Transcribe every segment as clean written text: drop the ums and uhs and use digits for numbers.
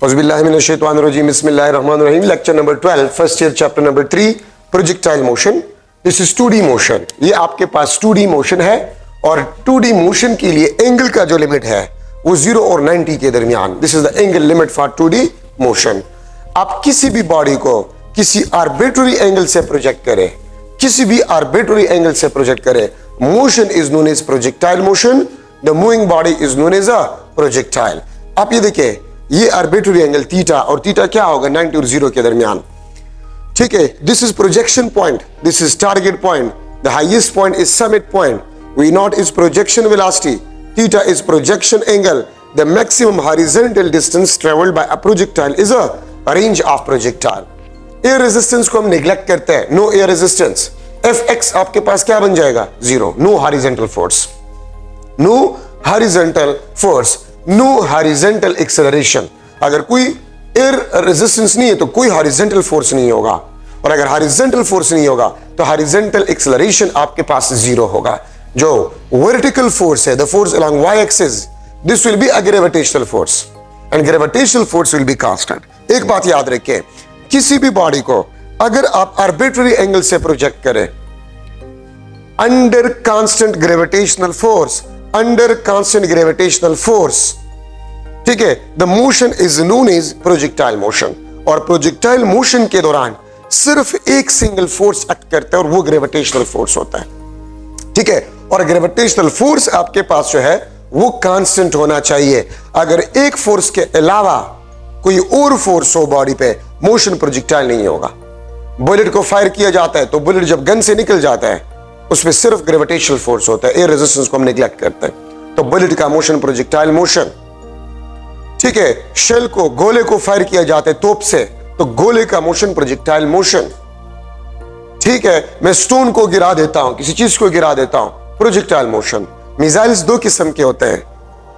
औज़ुबिल्लाहिमिनश्शैतानिर्रजीम बिस्मिल्लाहिर्रहमानिर्रहीम। Lecture number 12, first year, chapter number 3, projectile motion. This is 2D motion. ये आपके पास 2D motion है और 2D मोशन के लिए एंगल का जो लिमिट है वो 0 और 90 के दरमियान। This is the angle limit for 2D motion. आप किसी भी बॉडी को किसी आर्बिट्ररी एंगल से प्रोजेक्ट करें, किसी भी आर्बिट्ररी एंगल से प्रोजेक्ट करें, motion is known as projectile motion. The moving body is known as a projectile. आप ये देखिए, ये आर्बिट्ररी एंगल थीटा, और थीटा क्या होगा 90 और 0 के दरमियान। ठीक है, this is projection point, this is target point, the highest point is summit point, v naught is projection velocity, theta is projection angle, the maximum horizontal distance travelled bye a projectile is a range of projectile. Air resistance को हम neglect करते हैं, no air resistance, Fx आपके पास क्या बन जाएगा 0, no horizontal force, no horizontal force, no horizontal acceleration. अगर कोई एयर रेजिस्टेंस नहीं है तो कोई हॉरिजॉन्टल फोर्स नहीं होगा, और अगर हॉरिजॉन्टल फोर्स नहीं होगा तो हॉरिजॉन्टल एक्सेलरेशन आपके पास 0 होगा। जो वर्टिकल फोर्स है, the force along y axis, this will be a gravitational force and gravitational force will be constant. एक बात याद रखिए, किसी भी बॉडी को अगर आप आर्बिट्ररी एंगल से प्रोजेक्ट करें under constant gravitational force, under constant gravitational force, ठीक है, the motion is known as projectile motion. और प्रोजेक्टाइल मोशन के दौरान सिर्फ एक सिंगल फोर्स एक्ट करता है और वो ग्रेविटेशनल फोर्स होता है। ठीक है, और ग्रेविटेशनल फोर्स आपके पास जो है वो कांस्टेंट होना चाहिए। अगर एक फोर्स के अलावा कोई और फोर्स हो बॉडी पे, मोशन प्रोजेक्टाइल नहीं होगा। बुलेट को फायर किया जाता है तो बुलेट जब गन से निकल जाता है उसमें सिर्फ ग्रेविटेशनल फोर्स होता है, एयर रेजिस्टेंस को हम नेग्लेक्ट करते हैं, तो बुलेट का मोशन प्रोजेक्टाइल मोशन। ठीक है, शेल को, गोले को फायर किया जाता है तोप से, तो गोले का मोशन प्रोजेक्टाइल मोशन। ठीक है, मैं स्टोन को गिरा देता हूं, किसी चीज को गिरा देता हूं, प्रोजेक्टाइल मोशन। मिसाइल्स दो किस्म के होते हैं,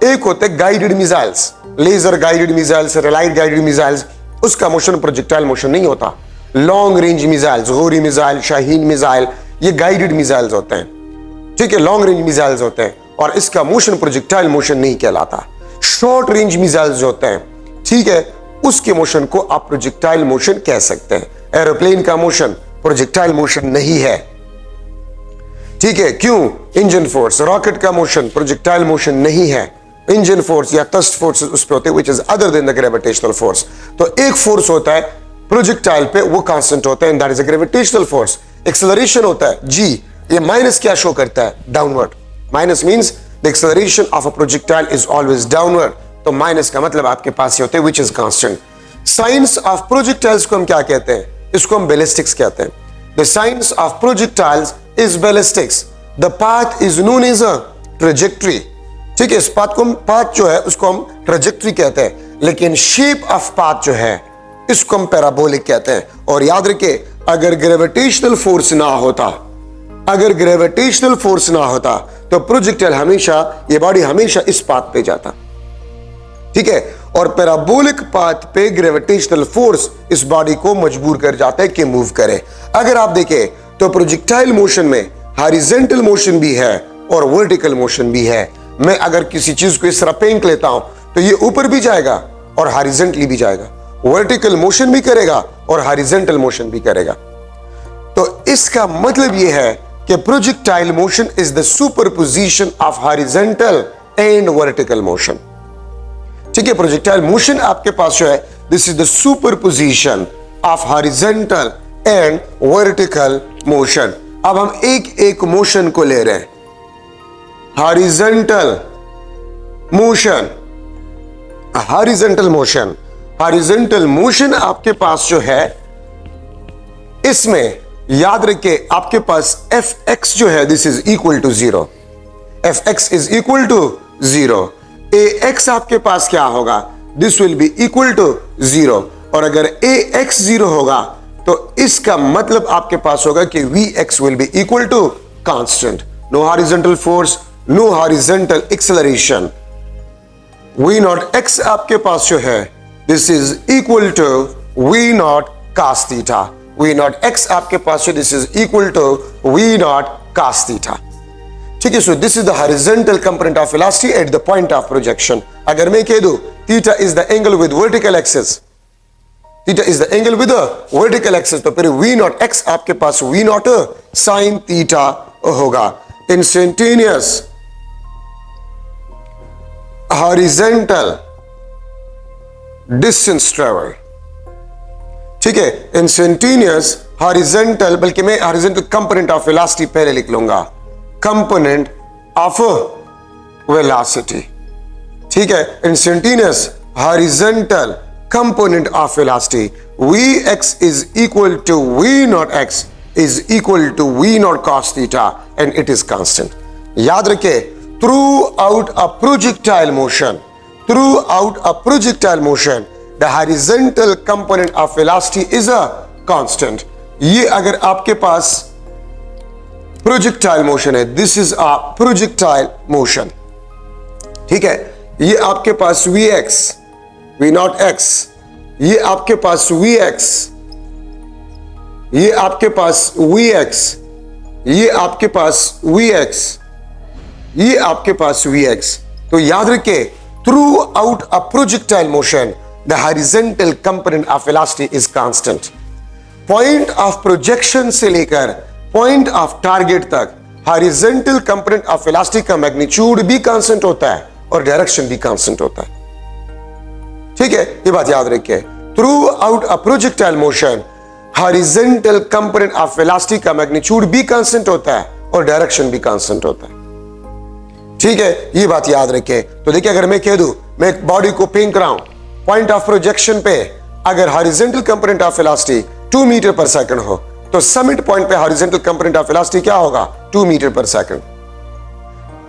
एक होते हैं guided missiles, laser guided missiles, रेलाइट गाइडेड मिसाइल्स, उसका मोशन प्रोजेक्टाइल मोशन नहीं होता। Long range missiles, Ghauri missile, Shaheen missile, ये गाइडेड मिसाइल्स होते हैं। ठीक है, लॉन्ग रेंज मिसाइल्स होते हैं और इसका मोशन प्रोजेक्टाइल मोशन नहीं कहलाता। शॉर्ट रेंज मिसाइल्स होते हैं, ठीक है, उसके मोशन को आप प्रोजेक्टाइल मोशन कह सकते हैं। एरोप्लेन का मोशन प्रोजेक्टाइल मोशन नहीं है। ठीक है, क्यों? इंजन फोर्स, रॉकेट का मोशन प्रोजेक्टाइल मोशन नहीं है। इंजन फोर्स या थ्रस्ट फोर्स उस पे होते हैं, which is other than the gravitational force. तो एक फोर्स होता है प्रोजेक्टाइल पे, वो कांस्टेंट होता है, and that is a gravitational force. Acceleration होता है जी, ये माइनस क्या शो करता है? Downward. Minus means the acceleration of a projectile is always downward, तो माइनस का मतलब आपके पास ये होते हैं, which is constant. Science of projectiles को हम क्या कहते हैं? इसको हम बैलिस्टिक्स कहते हैं। The science of projectiles is ballistics. The path is known as a trajectory. ठीक है, इस पाथ को, पाथ जो है उसको हम ट्रेजेक्टरी कहते हैं, लेकिन शेप ऑफ पाथ जो है इसको हम पैराबोलिक कहते हैं। और याद रखिए, अगर ग्रेविटेशनल फोर्स ना होता, अगर ग्रेविटेशनल फोर्स ना होता तो प्रोजेक्टाइल हमेशा, ये बॉडी हमेशा इस पाथ पे जाता। ठीक है, और पैराबोलिक पाथ पे ग्रेविटेशनल फोर्स इस बॉडी को मजबूर कर जाता है कि मूव करे। अगर आप देखें तो प्रोजेक्टाइल मोशन में हॉरिजॉन्टल मोशन भी है और वर्टिकल मोशन भी है। मैं अगर किसी चीज को इस तरह फेंक लेता हूं तो ये ऊपर भी जाएगा और हॉरिजॉन्टली भी जाएगा, वर्टिकल मोशन भी करेगा और हॉरिजॉन्टल मोशन भी करेगा। तो इसका मतलब यह है कि projectile motion is the superposition of horizontal and vertical motion. ठीक है, प्रोजेक्टाइल मोशन आपके पास जो है, this is the superposition of horizontal and vertical motion. अब हम एक एक मोशन को ले रहे हैं। Horizontal motion, horizontal motion, horizontal motion आपके पास जो है, इसमें याद रखिए आपके पास Fx जो है, this is equal to 0। Fx is equal to 0। Ax आपके पास क्या होगा? This will be equal to 0। और अगर Ax 0 होगा तो इसका मतलब आपके पास होगा कि Vx will be equal to constant. No horizontal force, no horizontal acceleration. V naught x आपके पास जो है, this is equal to V naught cos theta. V naught x आपके पास जो, this is equal to V naught cos theta. ठीक है, so this is the horizontal component of velocity at the point of projection. अगर मैं कह दूं theta is the angle with vertical axis, theta is the angle with vertical axis, तो फिर we naught x आपके पास वी नॉट साइन थीटा होगा। Instantaneous horizontal distance travel, ठीक है, इंस्टेंटेनियस हॉरिजॉन्टल, बल्कि मैं हॉरिजॉन्टल कंपोनेंट ऑफ वेलोसिटी पहले लिख लूंगा, कंपोनेंट ऑफ वेलोसिटी, ठीक है, instantaneous horizontal component of velocity, Vx is equal to V naught x is equal to V naught cos theta and it is constant. याद रखे, throughout a projectile motion, the horizontal component of velocity is a constant. ये अगर आपके पास projectile motion है, this is a projectile motion, ठीक है, ये आपके पास Vx V नॉट x, ये आपके पास Vx, ये आपके पास Vx, ये आपके पास Vx, ये आपके पास Vx। तो याद रखे, through out a projectile motion the horizontal component of velocity is constant. Point of projection से लेकर पॉइंट ऑफ टारगेट तक हॉरिजॉन्टल कंपोनेंट ऑफ वेलोसिटी का मैग्नीट्यूड भी कांस्टेंट होता है और डायरेक्शन भी कांस्टेंट होता है, ठीक है, ये बात याद रखिए। Through out a projectile motion horizontal component of velocity का मैग्नीट्यूड भी कांस्टेंट होता है और डायरेक्शन भी कांस्टेंट होता है, ठीक है, ये बात याद रखिए। तो देखिए, अगर मैं कह दूं मैं एक बॉडी को फेंक रहा हूं पॉइंट ऑफ प्रोजेक्शन पे, अगर horizontal component of velocity 2 metre per second हो तो समिट पॉइंट पे हॉरिजॉन्टल कंपोनेंट ऑफ वेलोसिटी क्या होगा, 2 मीटर पर सेकंड,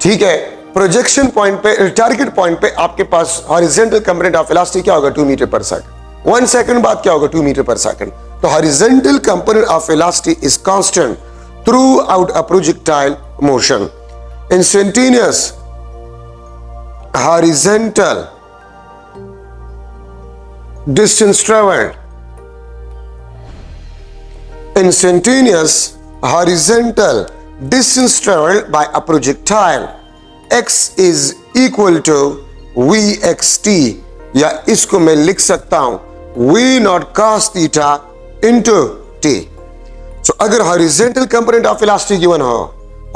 ठीक है। प्रोजेक्शन पॉइंट पे, टारगेट पॉइंट पे आपके पास हॉरिजॉन्टल कंपोनेंट ऑफ वेलोसिटी क्या होगा, 2 मीटर पर सेकंड। 1 सेकंड बाद क्या होगा, 2 मीटर पर सेकंड। तो horizontal component of velocity is constant through out a projectile motion. Instantaneous horizontal distance travelled, instantaneous horizontal distance traveled by a projectile x is equal to vxt, या इसको मैं लिख सकता हूं v naught cos theta into t। so अगर horizontal component of velocity given हो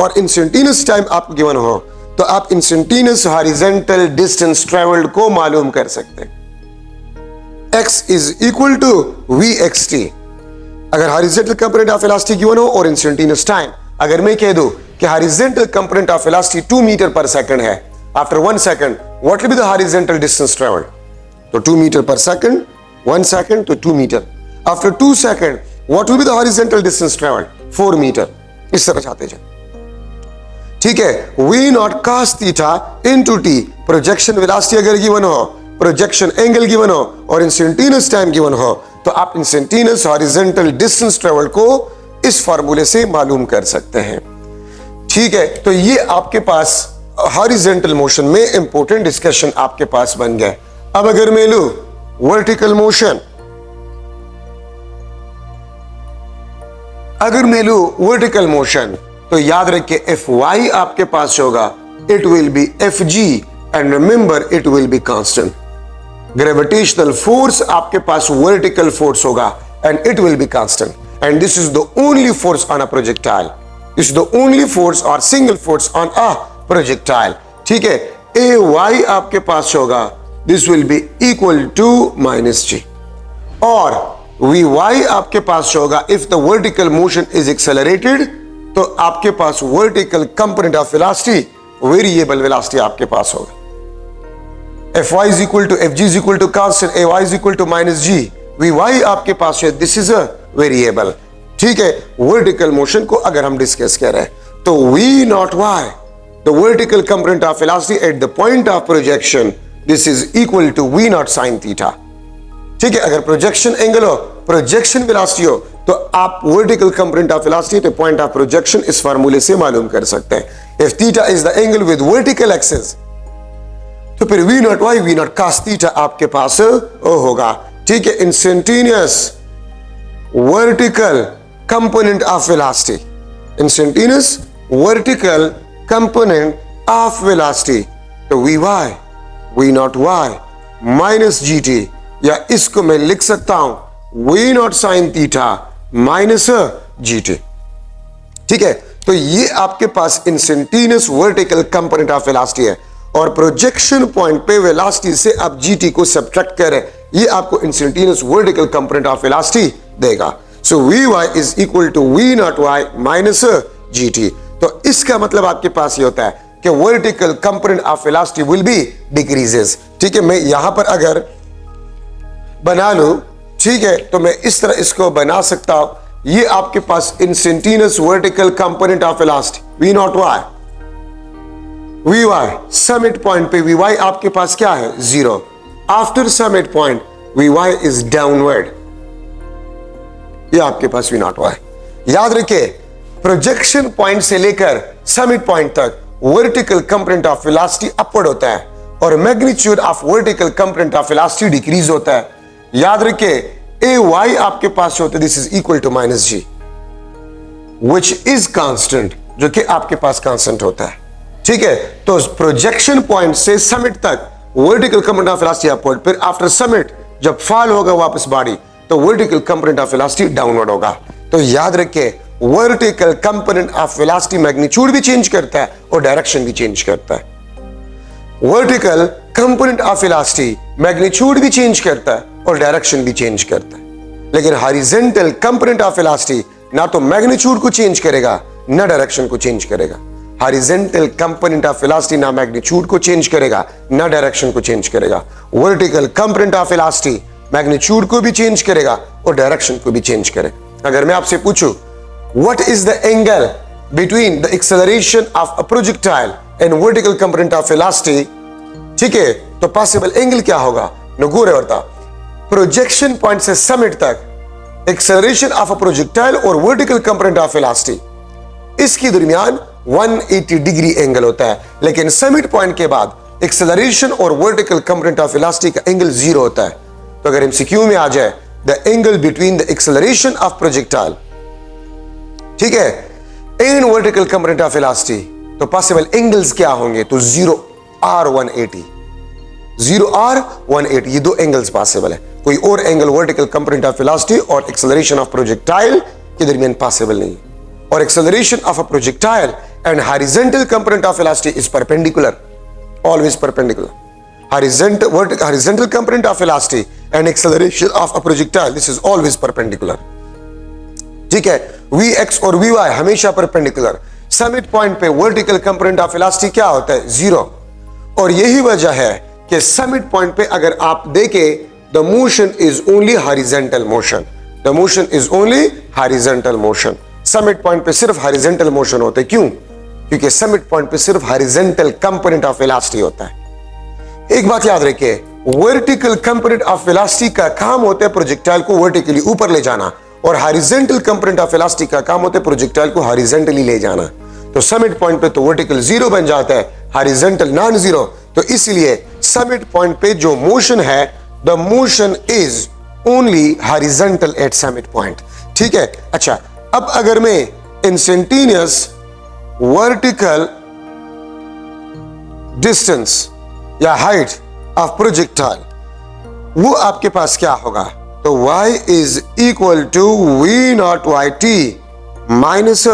और instantaneous time आपको given हो तो आप instantaneous horizontal distance traveled को मालूम कर सकते हैं। x is equal to vxt अगर horizontal component of velocity given हो और इंस्टेंटेनियस टाइम, अगर मैं कह दूं कि horizontal component of velocity 2 metre per second है, after 1 second what will be the horizontal distance travelled, तो 2 मीटर पर सेकंड, 1 सेकंड तो 2 metre, after 2 second what will be the horizontal distance travelled, 4 metre. इस तरह जाते जाए, ठीक है। v naught cos theta into t, projection velocity अगर given हो, प्रोजेक्शन एंगल गिवन हो और इंस्टेंटेनियस टाइम गिवन हो तो आप इंस्टेंटेनियस हॉरिजॉन्टल डिस्टेंस ट्रेवल को इस फार्मूले से मालूम कर सकते हैं, ठीक है। तो ये आपके पास हॉरिजॉन्टल मोशन में इंपॉर्टेंट डिस्कशन आपके पास बन गया। अब अगर मैं लूं वर्टिकल मोशन, अगर मैं लूं वर्टिकल मोशन तो याद रखिए Fy आपके पास होगा, it will be Fg and remember it will be constant. Gravitational force आपके पास वर्टिकल फोर्स होगा and it will be constant and this is the only force on a projectile, this is the only force और single force on a projectile, ठीक है। Ay आपके पास होगा, this will be equal to -g और Vy आपके पास होगा, if the vertical motion is accelerated तो आपके पास vertical component of velocity variable velocity आपके पास होगा। Fy is equal to Fg is equal to constant, Ay is equal to -g, Vy आपके पास है, दिस इज अ वेरिएबल, ठीक है। वर्टिकल मोशन को अगर हम डिस्कस कर रहे हैं तो V naught y, the vertical component of velocity at the point of projection, this is equal to V naught sin theta, ठीक है। अगर प्रोजेक्शन एंगल हो, प्रोजेक्शन वेलोसिटी हो तो आप vertical component of velocity at point of projection इस फार्मूले से मालूम कर सकते हैं। If theta is the angle with vertical axis तो फिर V naught y, V naught cos theta आपके पास होगा, ठीक है। Instantaneous vertical component of velocity, instantaneous vertical component of velocity, तो V Y V naught Y minus G T, या इसको मैं लिख सकता हूं V naught sine theta minus G T. ठीक है, तो ये आपके पास instantaneous vertical component of velocity है, और प्रोजेक्शन पॉइंट पे वेलोसिटी से आप जीटी को सब्ट्रैक्ट करें, ये आपको instantaneous vertical component of velocity देगा। So V Y is equal to we naught Y minus G T. तो इसका मतलब आपके पास ये होता है कि vertical component of velocity will be decreases. ठीक है, मैं यहां पर अगर बना लूं, ठीक है, तो मैं इस तरह इसको बना सकता हूं, ये आपके पास instantaneous vertical component of velocity V naught Y V Y, summit point पे वी वाई आपके पास क्या है, zero. After summit point V Y is downward, ये आपके पास वी नॉट वाई। याद रखिए, प्रोजेक्शन पॉइंट से लेकर समिट पॉइंट तक vertical component of velocity upward होता है और magnitude of vertical component of velocity decrease होता है। याद रखिए, ए वाई आपके पास होता है, this is equal to minus g, which is constant, जो कि आपके पास कांस्टेंट होता है। ठीक है, तो प्रोजेक्शन पॉइंट से समिट तक vertical component of velocity upward, फिर आफ्टर समिट जब फॉल होगा वापस बॉडी, तो vertical component of velocity downward होगा। तो याद रखिए, vertical component of velocity magnitude भी चेंज करता है और डायरेक्शन भी चेंज करता है। Vertical component of velocity magnitude भी चेंज करता है और डायरेक्शन भी चेंज करता है, लेकिन हॉरिजॉन्टल कंपोनेंट ऑफ वेलोसिटी ना तो मैग्नीट्यूड को चेंज करेगा ना डायरेक्शन को चेंज करेगा। हॉरिजॉन्टल कंपोनेंट ऑफ वेलोसिटी ना मैग्नीट्यूड को चेंज करेगा ना डायरेक्शन को चेंज करेगा। Vertical component of velocity magnitude को भी चेंज करेगा और डायरेक्शन को भी चेंज करेगा। अगर मैं आपसे पूछूं what is the angle between the acceleration of a projectile and vertical component of velocity, ठीक है, तो पॉसिबल एंगल क्या होगा, नगोरे वर्ता प्रोजेक्शन पॉइंट से समिट तक एक्सेलरेशन ऑफ अ प्रोजेक्टाइल और वर्टिकल कंपोनेंट ऑफ वेलोसिटी, इसके दरमियान 180 डिग्री एंगल होता है, लेकिन समिट पॉइंट के बाद एक्सेलरेशन और वर्टिकल कंपोनेंट ऑफ वेलोसिटी का एंगल जीरो होता है। तो अगर एमसीक्यू में आ जाए the angle between the acceleration of projectile, ठीक है, and vertical component of velocity, तो पॉसिबल एंगल्स क्या होंगे, तो 0R180, 0R180, ये दो एंगल्स पॉसिबल है। कोई और angle vertical component of velocity और एक्सेलरेशन ऑफ प्रोजेक्टाइल के दरमियान पॉसिबल नहीं है। और acceleration of a projectile and horizontal component of velocity is perpendicular, always perpendicular. horizontal component of velocity and acceleration of a projectile, this is always perpendicular. ठीक है, Vx और Vy हमेशा perpendicular। Summit point पे vertical component of velocity क्या होता है, zero. और यही वजह है कि समिट पॉइंट पे अगर आप देखें the motion is only horizontal motion, the motion is only horizontal motion. Summit point पे सिर्फ हॉरिजॉन्टल मोशन होता है, क्यों, क्योंकि समिट पॉइंट पे सिर्फ हॉरिजॉन्टल कंपोनेंट ऑफ वेलोसिटी होता है। एक बात याद रखिए, वर्टिकल कंपोनेंट ऑफ वेलोसिटी का काम होता है प्रोजेक्टाइल को वर्टिकली ऊपर ले जाना, और हॉरिजॉन्टल कंपोनेंट ऑफ वेलोसिटी का काम होता है प्रोजेक्टाइल को हॉरिजॉन्टली ले जाना। तो समिट पॉइंट पे तो वर्टिकल जीरो बन जाता है, हॉरिजॉन्टल नॉन जीरो। तो इसलिए समिट पॉइंट पे जो मोशन है, the motion is only horizontal at summit point. ठीक है, अच्छा, अब अगर मैं इंस्टेंटेनियस वर्टिकल डिस्टेंस या हाइट ऑफ प्रोजेक्टाइल, वो आपके पास क्या होगा, तो y is equal to we naught Y T minus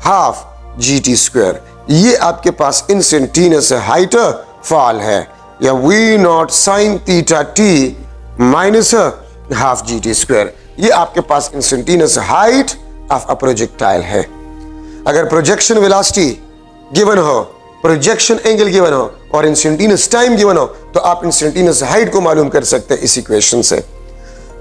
half G T square. ये आपके पास इंस्टेंटेनियस हाइट फॉल है, या V naught sine theta T minus half G T square. ये आपके पास instantaneous height of a projectile है। अगर प्रोजेक्शन वेलोसिटी गिवन हो, प्रोजेक्शन एंगल गिवन हो और इंस्टेंटेनियस टाइम गिवन हो, तो आप इंस्टेंटेनियस हाइट को मालूम कर सकते हैं इस इक्वेशन से।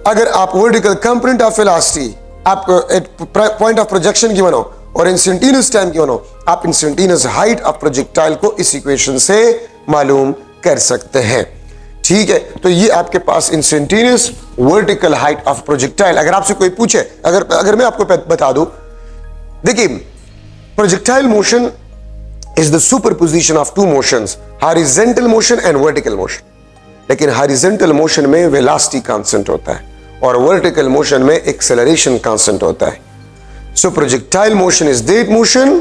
अगर आप वर्टिकल कंपोनेंट ऑफ वेलोसिटी आपको at point of projection given हो और इंस्टेंटेनियस टाइम गिवन हो, आप इंस्टेंटेनियस हाइट ऑफ प्रोजेक्टाइल को इस इक्वेशन से मालूम कर सकते हैं। ठीक है, तो ये आपके पास instantaneous vertical height of projectile. अगर आपसे कोई पूछे, अगर मैं आपको बता दूं, देखिए, projectile motion is the superposition of two motions, horizontal motion and vertical motion। लेकिन horizontal motion में velocity constant होता है और vertical motion में acceleration constant होता है। So projectile motion is that motion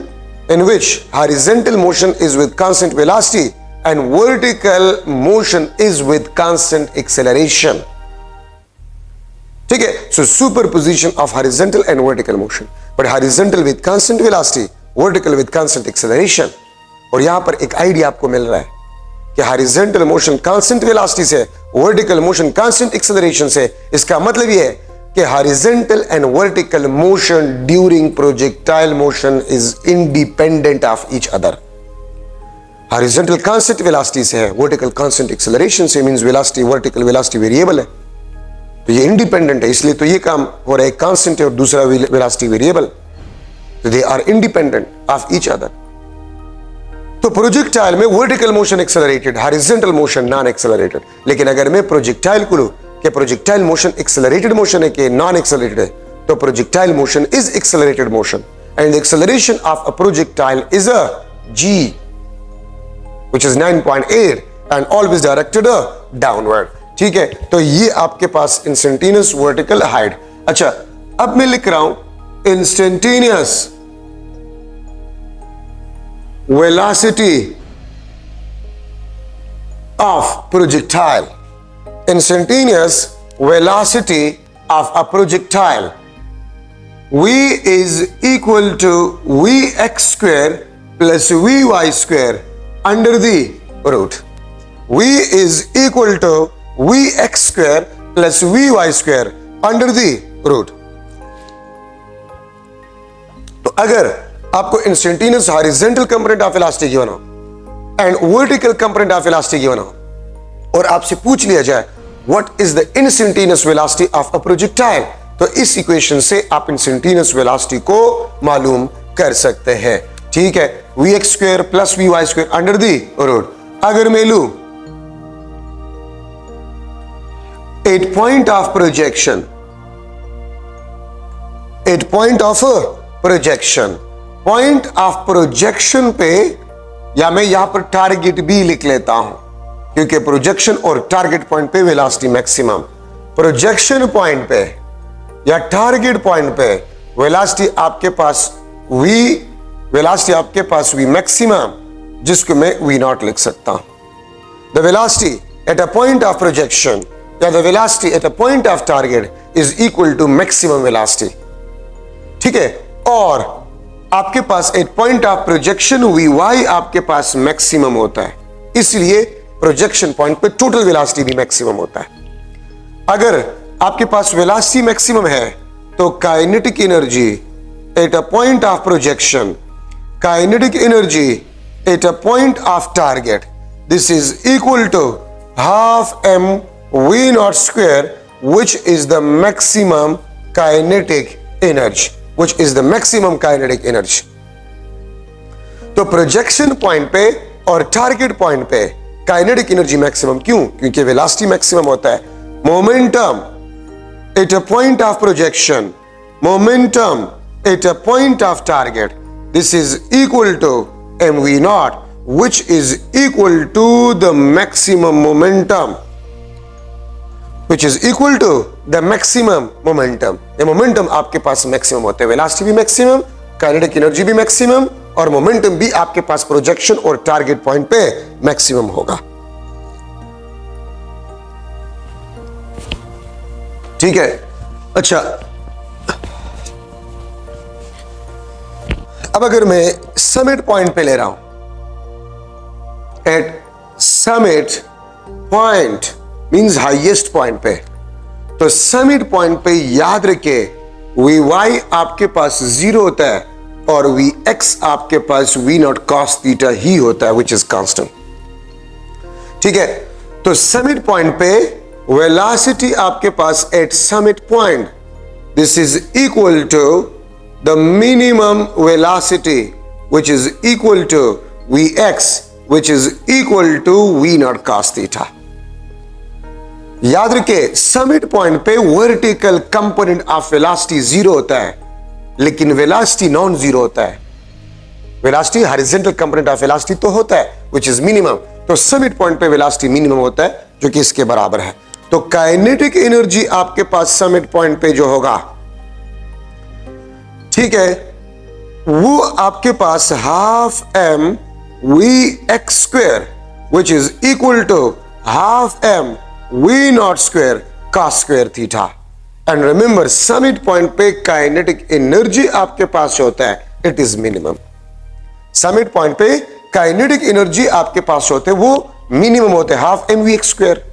in which horizontal motion is with constant velocity and vertical motion is with constant acceleration. ठीक है, so superposition of horizontal and vertical motion, but horizontal with constant velocity, vertical with constant acceleration. और यहां पर एक idea आपको मिल रहा है कि horizontal motion constant velocity से, vertical motion constant acceleration से, इसका मतलब ये है कि horizontal and vertical motion during projectile motion is independent of each other. Horizontal constant velocity से है, vertical constant acceleration से, means velocity, vertical velocity variable है, तो ये independent है, इसलिए तो ये काम हो रहा है, constant है और दूसरा velocity variable, तो they are independent of each other. तो प्रोजेक्टाइल में vertical motion accelerated, horizontal motion non accelerated. लेकिन अगर मैं प्रोजेक्टाइल को लूं कि प्रोजेक्टाइल मोशन एक्सेलरेटेड मोशन है कि नॉन एक्सेलरेटेड है, तो projectile motion is accelerated motion and the acceleration of a projectile is a g which is 9.8 and always directed downward. ठीक है, तो ये आपके पास इंस्टेंटेनियस वर्टिकल हाइट. अच्छा, अब मैं लिख रहा हूं instantaneous velocity of projectile. Instantaneous velocity of a projectile v is equal to vx square plus vy square under the root. v is equal to vx square plus vy square under the root. तो अगर आपको instantaneous horizontal component of velocity given हो and vertical component of velocity given हो और आपसे पूछ लिया जाए what is the instantaneous velocity of a projectile, तो इस इक्वेशन से आप इंस्टेंटेनियस वेलोसिटी को मालूम कर सकते हैं. ठीक है, vx square plus vy square under the root. अगर मैं लूं at point of projection, at point of projection, point of projection पे, या मैं यहां पर टारगेट भी लिख लेता हूं क्योंकि प्रोजेक्शन और टारगेट पॉइंट पे वेलोसिटी मैक्सिमम, प्रोजेक्शन पॉइंट पे या टारगेट पॉइंट पे वेलोसिटी आपके पास v, वेलोसिटी आपके पास v मैक्सिमम, जिसको मैं v नॉट लिख सकता हूं. The velocity at a point of projection या the velocity at a point of target is equal to maximum velocity. ठीक है, और आपके पास at point of projection vy आपके पास मैक्सिमम होता है, इसलिए प्रोजेक्शन पॉइंट पे टोटल वेलोसिटी भी मैक्सिमम होता है. अगर आपके पास वेलोसिटी मैक्सिमम है तो kinetic energy at a point of projection, kinetic energy at a point of target, this is equal to half m v naught square which is the maximum kinetic energy, which is the maximum kinetic energy. तो projection point पे और target point पे kinetic energy maximum, क्यों? क्योंकि velocity maximum होता है. Momentum at a point of projection, momentum at a point of target, this is equal to mv naught which is equal to the maximum momentum, which is equal to the maximum momentum. ये momentum आपके पास maximum होते हैं, velocity भी maximum, kinetic energy भी maximum और momentum भी आपके पास प्रोजेक्शन और टारगेट पॉइंट पे मैक्सिमम होगा. ठीक है, अच्छा, अब अगर मैं समिट पॉइंट पे ले रहा हूं, at summit point means highest point पे, तो समिट पॉइंट पे याद रखे vy आपके पास 0 होता है और vx आपके पास v नॉट cos थीटा ही होता है, विच इज कांस्टेंट. ठीक है, तो समिट पॉइंट पे वेलोसिटी आपके पास at summit point, this is equal to the minimum velocity which is equal to vx which is equal to v naught cos theta. याद रखे समिट पॉइंट पे vertical component of velocity 0 होता है, लेकिन velocity non zero होता है. Velocity horizontal component of velocity तो होता है विच इज मिनिमम, तो समिट पॉइंट पे वेलोसिटी मिनिमम होता है जो कि इसके बराबर है. तो काइनेटिक एनर्जी आपके पास समिट पॉइंट पे जो होगा, ठीक है, वो आपके पास half M V x square which is equal to half M we naught square cos square theta. And remember summit point पे काइनेटिक एनर्जी आपके पास होता है, it is minimum. Summit point पे काइनेटिक एनर्जी आपके पास होते हैं वो मिनिमम होते हैं, half M V x square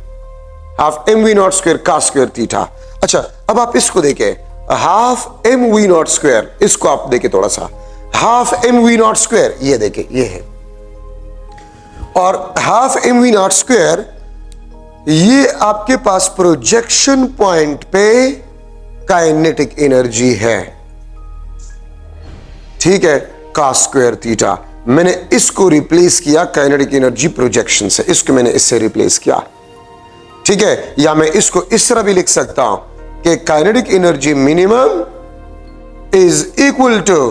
half M we naught square cos square theta. अच्छा, अब आप इसको देखें, half M we naught square, इसको आप देखें थोड़ा सा, half M we naught square ये देखें, ये है, और half M we naught square ये आपके पास प्रोजेक्शन पॉइंट पे काइनेटिक एनर्जी है, ठीक है, कॉस स्क्वायर थीटा। मैंने इसको रिप्लेस किया काइनेटिक एनर्जी प्रोजेक्शन से, इसको मैंने इससे रिप्लेस किया, ठीक है। या मैं इसको इस तरह भी लिख सकता हूं कि kinetic energy minimum is equal to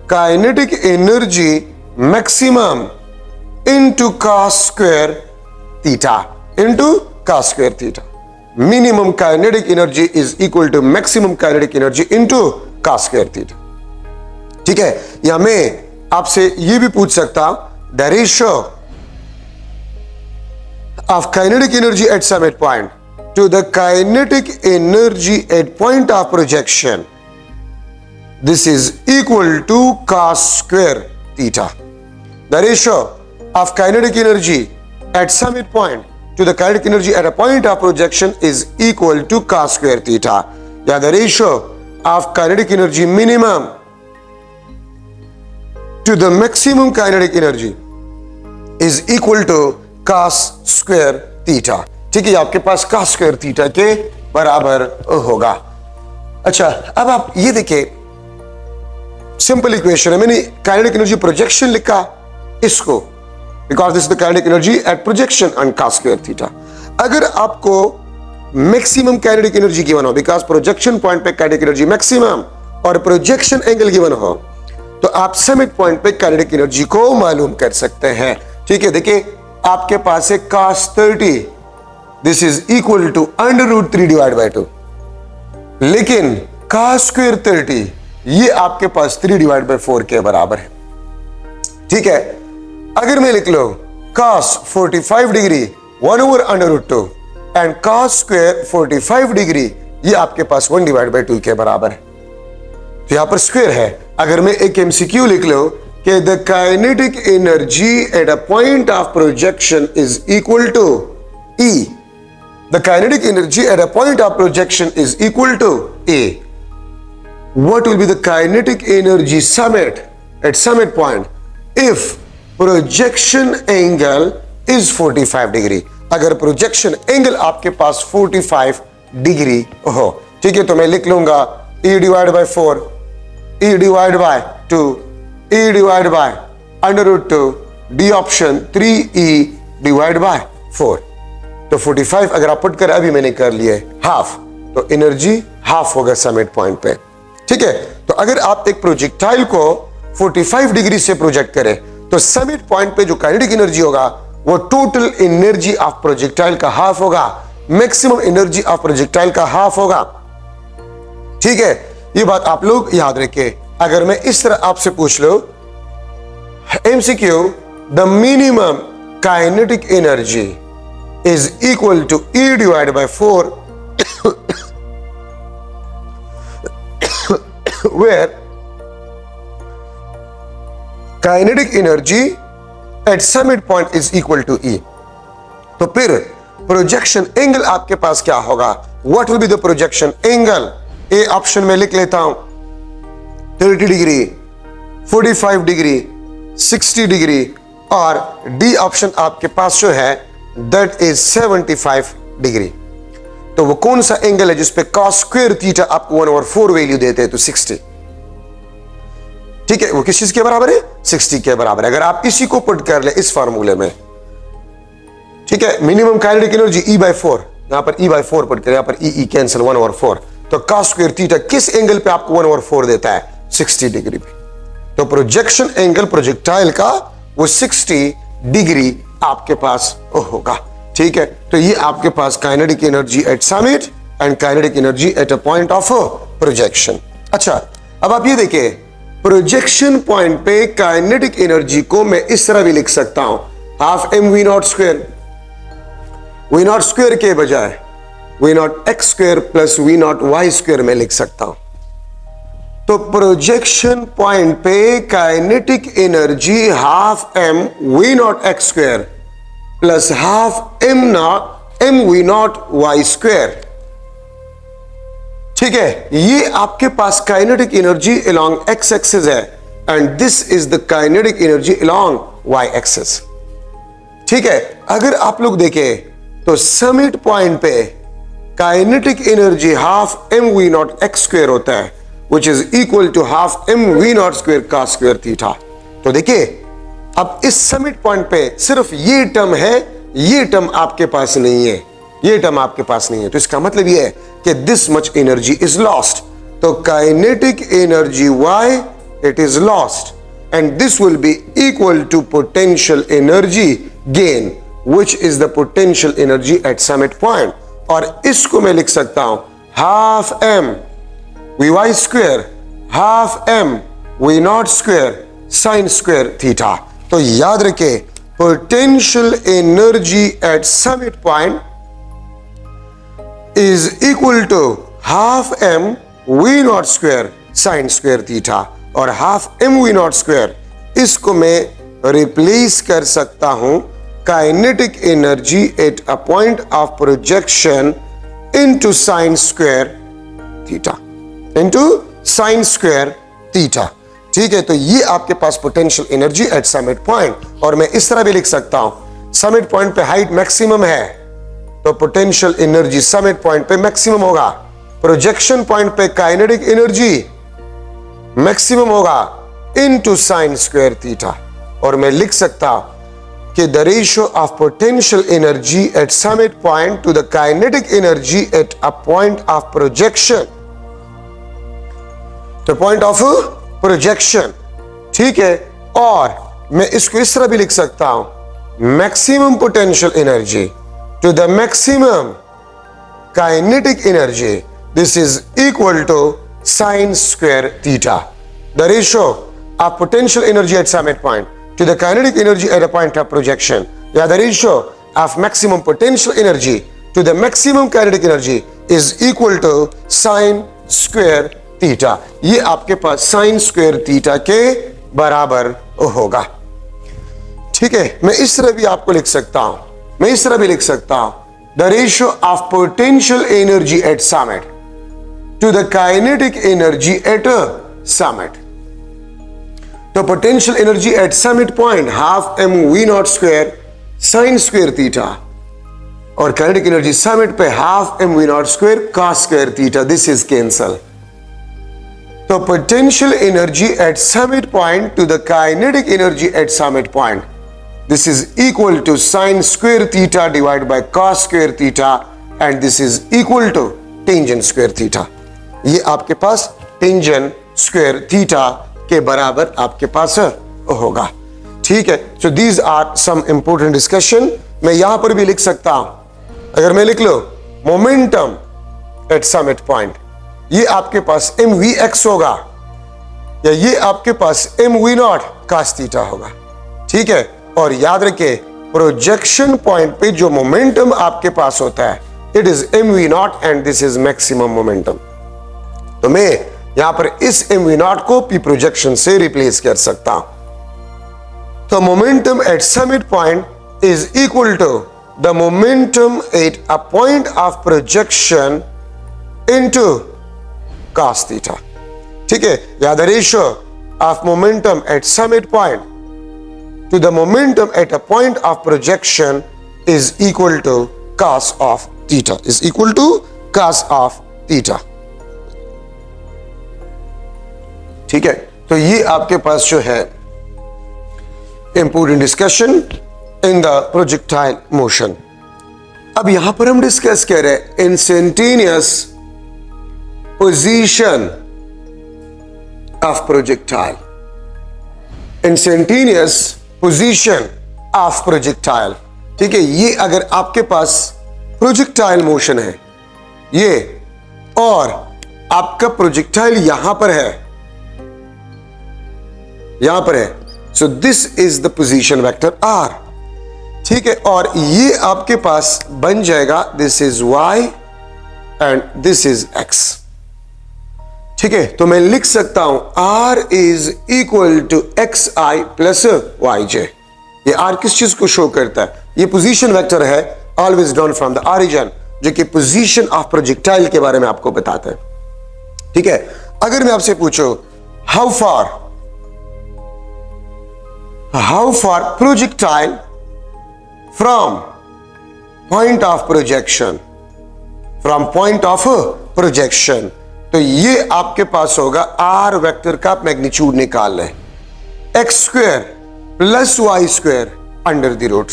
kinetic energy maximum into cos square theta, into cos square theta. Minimum kinetic energy is equal to maximum kinetic energy into cos square theta, ठीक है। या मैं आपसे यह भी पूछ सकता हूं, the ratio of kinetic energy at summit point to the kinetic energy at point of projection, this is equal to cos square theta. The ratio of kinetic energy at summit point to the kinetic energy at a point of projection is equal to cos square theta. Yeah, the ratio of kinetic energy minimum to the maximum kinetic energy is equal to cos square theta, ठीक है। आपके पास cos square theta के बराबर होगा। अच्छा, अब आप ये देखिए, सिंपल इक्वेशन है, मैंने काइनेटिक एनर्जी प्रोजेक्शन लिखा इसको, because this is the kinetic energy eight projection and cos square theta. अगर आपको मैक्सिमम काइनेटिक एनर्जी गिवन हो, बिकॉज प्रोजेक्शन पॉइंट पे काइनेटिक एनर्जी मैक्सिमम और प्रोजेक्शन एंगल गिवन हो, तो आप समिट पॉइंट पे काइनेटिक एनर्जी को मालूम कर सकते हैं, ठीक है। देखिए, आपके पास है cos 30, this is equal to √3 divide by 2, लेकिन cos स्क्वायर 30 ये आपके पास 3 डिवाइड बाय 4 के बराबर है, ठीक है। अगर मैं लिख लो cos 45 degree 1/√2 and cos square 45 degree ये आपके पास 1 डिवाइड बाय 2 के बराबर है, तो यहां पर स्क्वायर है। अगर मैं एक MCQ लिख लो कि the kinetic energy at a point of projection is equal to E. The kinetic energy at a point of projection is equal to A. What will be the kinetic energy summit at summit point if projection angle is 45 degree? अगर projection angle आपके पास 45 degree हो, ठीक है, तो मैं लिख लूंगा E divide by 4, E divide by 2, E divide by √2, D option 3E divide by 4। तो 45 अगर आप पुट कर, अभी मैंने कर लिया हाफ, तो एनर्जी हाफ होगा समिट पॉइंट पे, ठीक है। तो अगर आप एक प्रोजेक्टाइल को 45 डिग्री से प्रोजेक्ट करें, तो समिट पॉइंट पे जो काइनेटिक एनर्जी होगा वो टोटल एनर्जी ऑफ प्रोजेक्टाइल का हाफ होगा, मैक्सिमम एनर्जी ऑफ प्रोजेक्टाइल का हाफ होगा, ठीक है। ये बात आप लोग याद रखें। अगर मैं इस तरह आपसे पूछ लो MCQ, the minimum kinetic energy is equal to E divide by 4 where kinetic energy at summit point is equal to E, तो फिर प्रोजेक्शन एंगल आपके पास क्या होगा? What will be the projection angle? A option में लिख लेता हूं 30 डिग्री, 45 डिग्री, 60 डिग्री, और डी ऑप्शन आपके पास जो है दैट इज 75 डिग्री। तो वो कौन सा एंगल है जिसपे cos स्क्वायर थीटा आपको 1/4 वैल्यू देते हैं? तो 60, ठीक है। वो किस चीज के बराबर है? 60 के बराबर है। अगर आप इसी को पुट कर ले इस फार्मूले में, ठीक है, मिनिमम काइनेटिक एनर्जी E/4, यहां पर E/4 पुट कर, यहां पर E कैंसिल 1/4, तो cos स्क्वायर थीटा किस एंगल पे आपको 1/4 देता है? 60 डिग्री पे। तो प्रोजेक्शन एंगल प्रोजेक्टाइल का वो 60 डिग्री आपके पास होगा, ठीक है। तो ये आपके पास kinetic energy at summit and kinetic energy at a point of projection. अच्छा, अब आप ये देखिए प्रोजेक्शन पॉइंट पे काइनेटिक एनर्जी को मैं इस तरह भी लिख सकता हूं, half M we naught square, V naught square के बजाय V naught X square plus V naught Y square में लिख सकता हूं। तो प्रोजेक्शन पॉइंट पे kinetic energy half M we naught X square plus half M we naught Y square. ठीक है, ये आपके पास kinetic energy along X axis है and this is the kinetic energy along Y axis. ठीक है, अगर आप लोग देखें तो समिट पॉइंट पे kinetic energy half M we naught X square होता है which is equal to half m v naught square cos square theta। तो देखिए अब इस समिट पॉइंट पे सिर्फ ये टर्म है, ये टर्म आपके पास नहीं है, ये टर्म आपके पास नहीं है। तो इसका मतलब ये है कि this much energy is lost. तो kinetic energy y it is lost and this will be equal to potential energy gain which is the potential energy at summit point। और इसको मैं लिख सकता हूं half m vy square half m v naught square sin square theta। तो याद रखें potential energy at summit point is equal to half m v naught square sin square theta। और half m v naught square इसको मैं replace कर सकता हूं kinetic energy at a point of projection into sin square theta, into sin square theta। ठीक है, तो ये आपके पास potential energy at summit point. और मैं इस तरह भी लिख सकता हूं समिट पॉइंट पे हाइट मैक्सिमम है तो पोटेंशियल एनर्जी समिट पॉइंट पे मैक्सिमम होगा, प्रोजेक्शन पॉइंट पे काइनेटिक एनर्जी मैक्सिमम होगा इनटू sin square theta। और मैं लिख सकता हूं कि the ratio of potential energy at summit point to the kinetic energy at a point of projection, तो point of projection। ठीक है, और मैं इसको इस तरह भी लिख सकता हूं maximum potential energy to the maximum kinetic energy, this is equal to sin square theta। The ratio of potential energy at summit point to the kinetic energy at a point of projection, या the ratio of maximum potential energy to the maximum kinetic energy is equal to sin square theta। ये आपके पास sin square theta के बराबर होगा। ठीक है, मैं इस तरह भी आपको लिख सकता हूं, मैं इस तरह भी लिख सकता हूं the ratio of potential energy at summit to the kinetic energy at a summit। तो potential energy at summit point half m v naught square sin square theta और काइनेटिक एनर्जी समिट पे half m v naught square cos square theta, this is cancel. तो potential energy at summit point to the kinetic energy at summit point, this is equal to sin square theta divide by cos square theta and this is equal to tangent square theta. ये आपके पास tangent square theta के बराबर आपके पास होगा। ठीक है, so these are some important discussion. मैं यहां पर भी लिख सकता हूं, अगर मैं लिख लो मोमेंटम एट समिट पॉइंट, ये आपके पास एम वी एक्स होगा या ये आपके पास m we naught cos theta होगा। ठीक है, और याद रखिए प्रोजेक्शन पॉइंट पे जो मोमेंटम आपके पास होता है it is m we naught and this is maximum momentum. तो मैं यहां पर इस एम वी नॉट को पी प्रोजेक्शन से रिप्लेस कर सकता हूं। तो momentum at summit point is equal to the momentum at a point of projection into cos theta. ठीक है, या the ratio of momentum at summit point to the momentum at a point of projection is equal to cos of theta, is equal to cos of theta. ठीक है, तो ये आपके पास जो है important discussion in the projectile motion. अब यहां पर हम डिस्कस कर रहे हैं instantaneous position of projectile, instantaneous position of projectile. ठीक है, ये अगर आपके पास प्रोजेक्टाइल मोशन है ये और आपका प्रोजेक्टाइल यहां पर है यहां पर है। So this is the position vector r, ठीक है। और ये आपके पास बन जाएगा this is y and this is x, ठीक है। तो मैं लिख सकता हूं r is equal to xi plus yj। ये r किस चीज को शो करता है? ये पोजीशन वेक्टर है, always down from the origin, जो कि पोजीशन ऑफ प्रोजेक्टाइल के बारे में आपको बताता है, ठीक है। अगर मैं आपसे पूछूं how far projectile from point of projection, तो ये आपके पास होगा आर वेक्टर का मैग्नीट्यूड निकाल लें, x square plus y square under the root.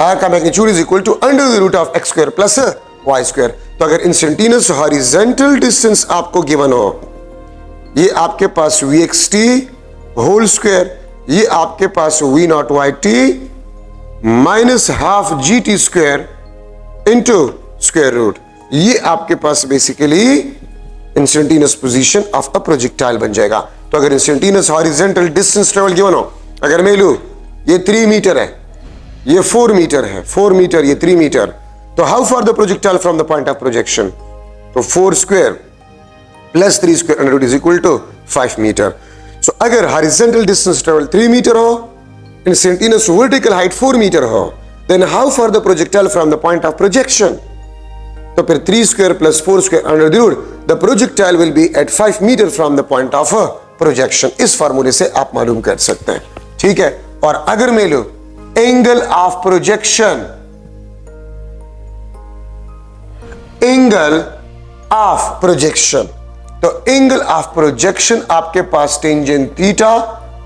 R का magnitude is equal to under the root of x square plus y square. तो अगर इंस्टेंटेनियस हॉरिजॉन्टल डिस्टेंस आपको गिवन हो, ये आपके पास v x t whole square, ये आपके पास v naught Y T minus half G T square into square root, ये आपके पास basically instantaneous position of a projectile बन जाएगा। तो अगर instantaneous horizontal distance travel given हो, अगर मैं लूं ये 3 मीटर है, ये 4 मीटर है, 4 मीटर ये 3 मीटर, तो how far the projectile from the point of projection? तो 4 square plus 3 square under root is equal to 5 metre. So अगर हॉरिजॉन्टल डिस्टेंस ट्रेवल 3 मीटर हो, इंस्टेंटेनियस वर्टिकल हाइट 4 मीटर हो, then how far the projectile from the point of projection? तो फिर 3 square plus 4 square under the root, the projectile will be at 5 metre from the point of projection. इस फार्मूले से आप मालूम कर सकते हैं, ठीक है। और अगर मैं लूं एंगल ऑफ प्रोजेक्शन, तो एंगल ऑफ प्रोजेक्शन आपके पास tangent theta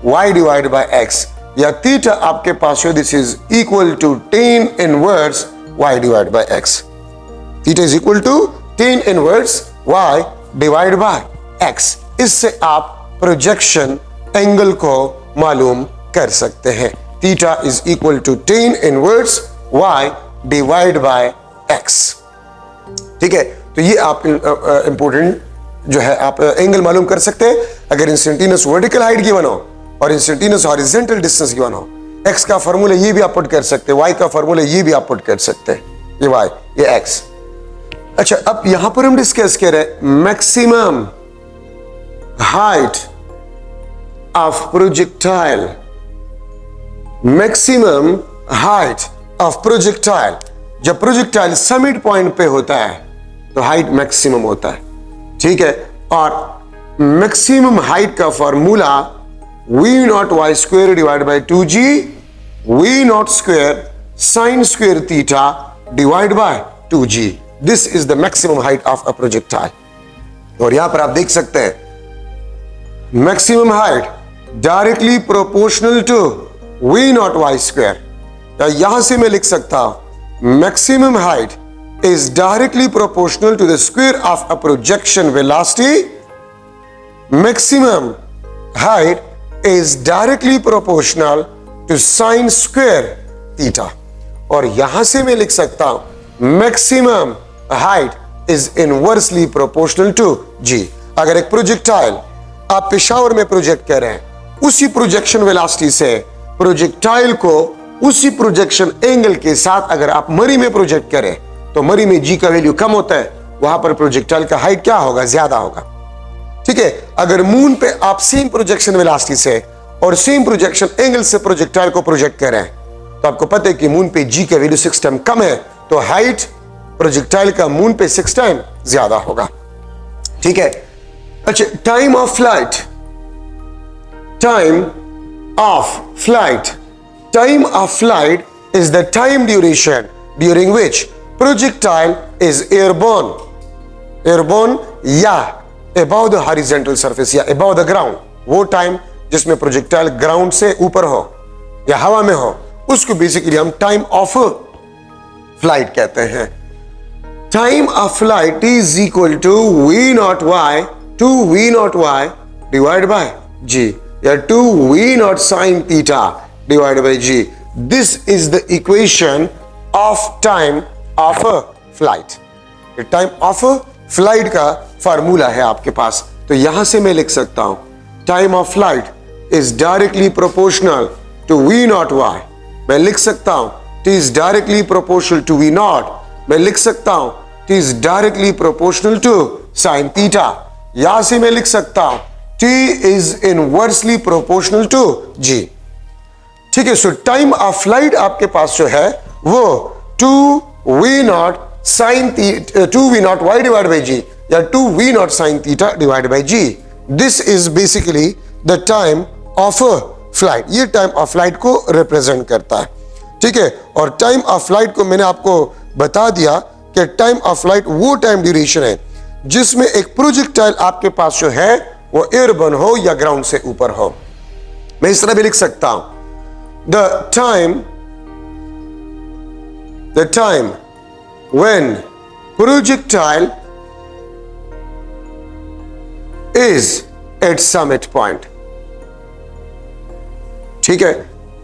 y divide by x, या थीटा आपके पास हो this is equal to tan inverse y divide by x। Theta is equal to tan inverse y divide by x। इससे आप projection angle को मालूम कर सकते हैं। Theta is equal to tan inverse y divide by x, ठीक है। तो ये आप इंपॉर्टेंट जो है आप एंगल मालूम कर सकते हैं अगर इंस्टेंटेनियस वर्टिकल हाइट गिवन हो और इंस्टेंटेनियस हॉरिजॉन्टल डिस्टेंस गिवन हो। x का फार्मूला ये भी आप पुट कर सकते हैं, y का फार्मूला ये भी आप पुट कर सकते हैं, ये y ये x। अच्छा, अब यहां पर हम डिस्कस कर रहे हैं maximum height of projectile, maximum height of projectile. जब प्रोजेक्टाइल समिट पॉइंट पे होता है तो हाइट मैक्सिमम होता है, ठीक है। और मैक्सिमम हाइट का formula v naught Y square divide by 2g v naught square sine square theta divide by 2g। This is the maximum height of a projectile. और यहां पर आप देख सकते हैं maximum height directly proportional to we naught Y square. यहां से मैं लिख सकता हूं maximum height is directly proportional to the square of a projection velocity. Maximum height is directly proportional to sine square theta. और यहां से मैं लिख सकता हूं maximum height is inversely proportional to g. अगर एक प्रोजेक्टाइल आप पेशावर में प्रोजेक्ट कर रहे हैं, उसी प्रोजेक्शन वेलोसिटी से प्रोजेक्टाइल को उसी प्रोजेक्शन एंगल के साथ अगर आप मरी में प्रोजेक्ट करें तो मरी में जी का वैल्यू कम होता है, वहां पर प्रोजेक्टाइल का हाइट क्या होगा? ज्यादा होगा, ठीक है। अगर मून पे आप सेम प्रोजेक्शन वेलोसिटी से और सेम प्रोजेक्शन एंगल से प्रोजेक्टाइल को प्रोजेक्ट कर रहे हैं तो आपको पता है कि मून पे जी का वैल्यू 6 टाइम कम है, तो हाइट प्रोजेक्टाइल का मून पे 6 टाइम ज्यादा होगा, ठीक है। अच्छा, time of flight, time of flight, time of flight is the time duration during which projectile is airborne या above the horizontal surface या above the ground। वो टाइम जिसमें प्रोजेक्टाइल ग्राउंड से ऊपर हो या हवा में हो उसको बेसिकली हम टाइम ऑफ फ्लाइट कहते हैं। Time of flight is equal to we naught y divide by g या 2 v naught sine theta divide by g. This is the equation of time of flight. Time of flight का formula है आपके पास, तो यहां से मैं लिख सकता हूं time of flight is directly proportional to v naught y। मैं लिख सकता हूं t is directly proportional to v naught। मैं लिख सकता हूं t is directly proportional to sin theta। यहां से मैं लिख सकता हूं t is inversely proportional to g। ठीक है, सो टाइम ऑफ फ्लाइट आपके पास जो है वो 2v naught sin theta 2v naught y divided by g या 2v naught sin theta divided by g। This is basically the time of flight. ये time of flight को रिप्रेजेंट करता है। ठीक है, और टाइम ऑफ फ्लाइट को मैंने आपको बता दिया कि टाइम ऑफ फ्लाइट वो टाइम ड्यूरेशन है जिसमें एक प्रोजेक्टाइल आपके पास जो है वो एयरबर्न हो या ग्राउंड से ऊपर हो। मैं इस तरह भी लिख सकता हूं the time when projectile is at summit point। ठीक है,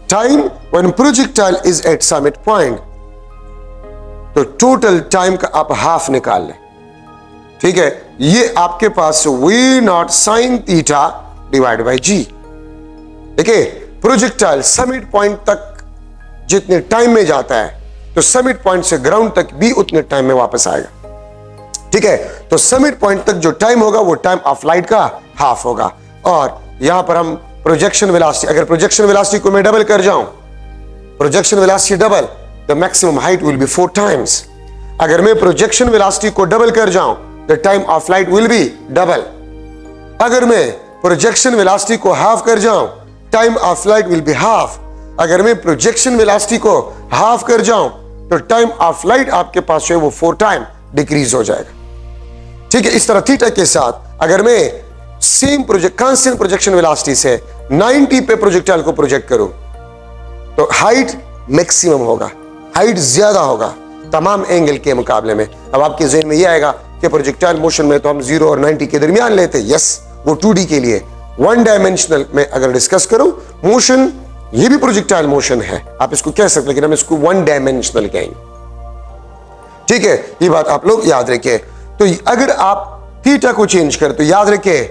time when projectile is at summit point, तो टोटल टाइम का आप हाफ निकाल लें। ठीक है, ये आपके पास v naught sin theta divide by g। देखिए, प्रोजेक्टाइल समिट पॉइंट तक जितने टाइम में जाता है तो समिट पॉइंट से ग्राउंड तक भी उतने टाइम में वापस आएगा। ठीक है, तो समिट पॉइंट तक जो टाइम होगा वो टाइम ऑफ लाइट का हाफ होगा। और यहां पर हम प्रोजेक्शन वेलोसिटी, अगर प्रोजेक्शन वेलोसिटी को मैं डबल कर जाऊं, projection velocity double, the maximum height will be 4 times. अगर मैं प्रोजेक्शन वेलोसिटी को डबल कर जाऊं, the time of light will be double. अगर मैं प्रोजेक्शन वेलोसिटी को हाफ कर जाऊं, time of light will be half. अगर मैं प्रोजेक्शन वेलोसिटी को हाफ कर जाऊं तो टाइम ऑफ लाइट आपके पास जो है वो 4 टाइम डिक्रीज हो जाएगा। ठीक है, इस तरह थीटा के साथ अगर मैं सेम कांस्टेंट प्रोजेक्शन वेलोसिटी से 90 पे प्रोजेक्टाइल को प्रोजेक्ट करूं तो हाइट मैक्सिमम होगा, हाइट ज्यादा होगा तमाम एंगल के मुकाबले में। अब आपके ज़हन में यह आएगा कि प्रोजेक्टाइल मोशन में तो हम 0 और 90 के दरमियान लेते, यस, वो 2D के लिए। 1 डायमेंशनल में अगर डिस्कस करूं मोशन, ये भी प्रोजेक्टाइल मोशन है, आप इसको कह सकते हैं, लेकिन हम इसको 1 डायमेंशनल कहेंगे। ठीक है, ये बात आप लोग याद रखिए। तो अगर आप थीटा को चेंज करें तो याद रखिए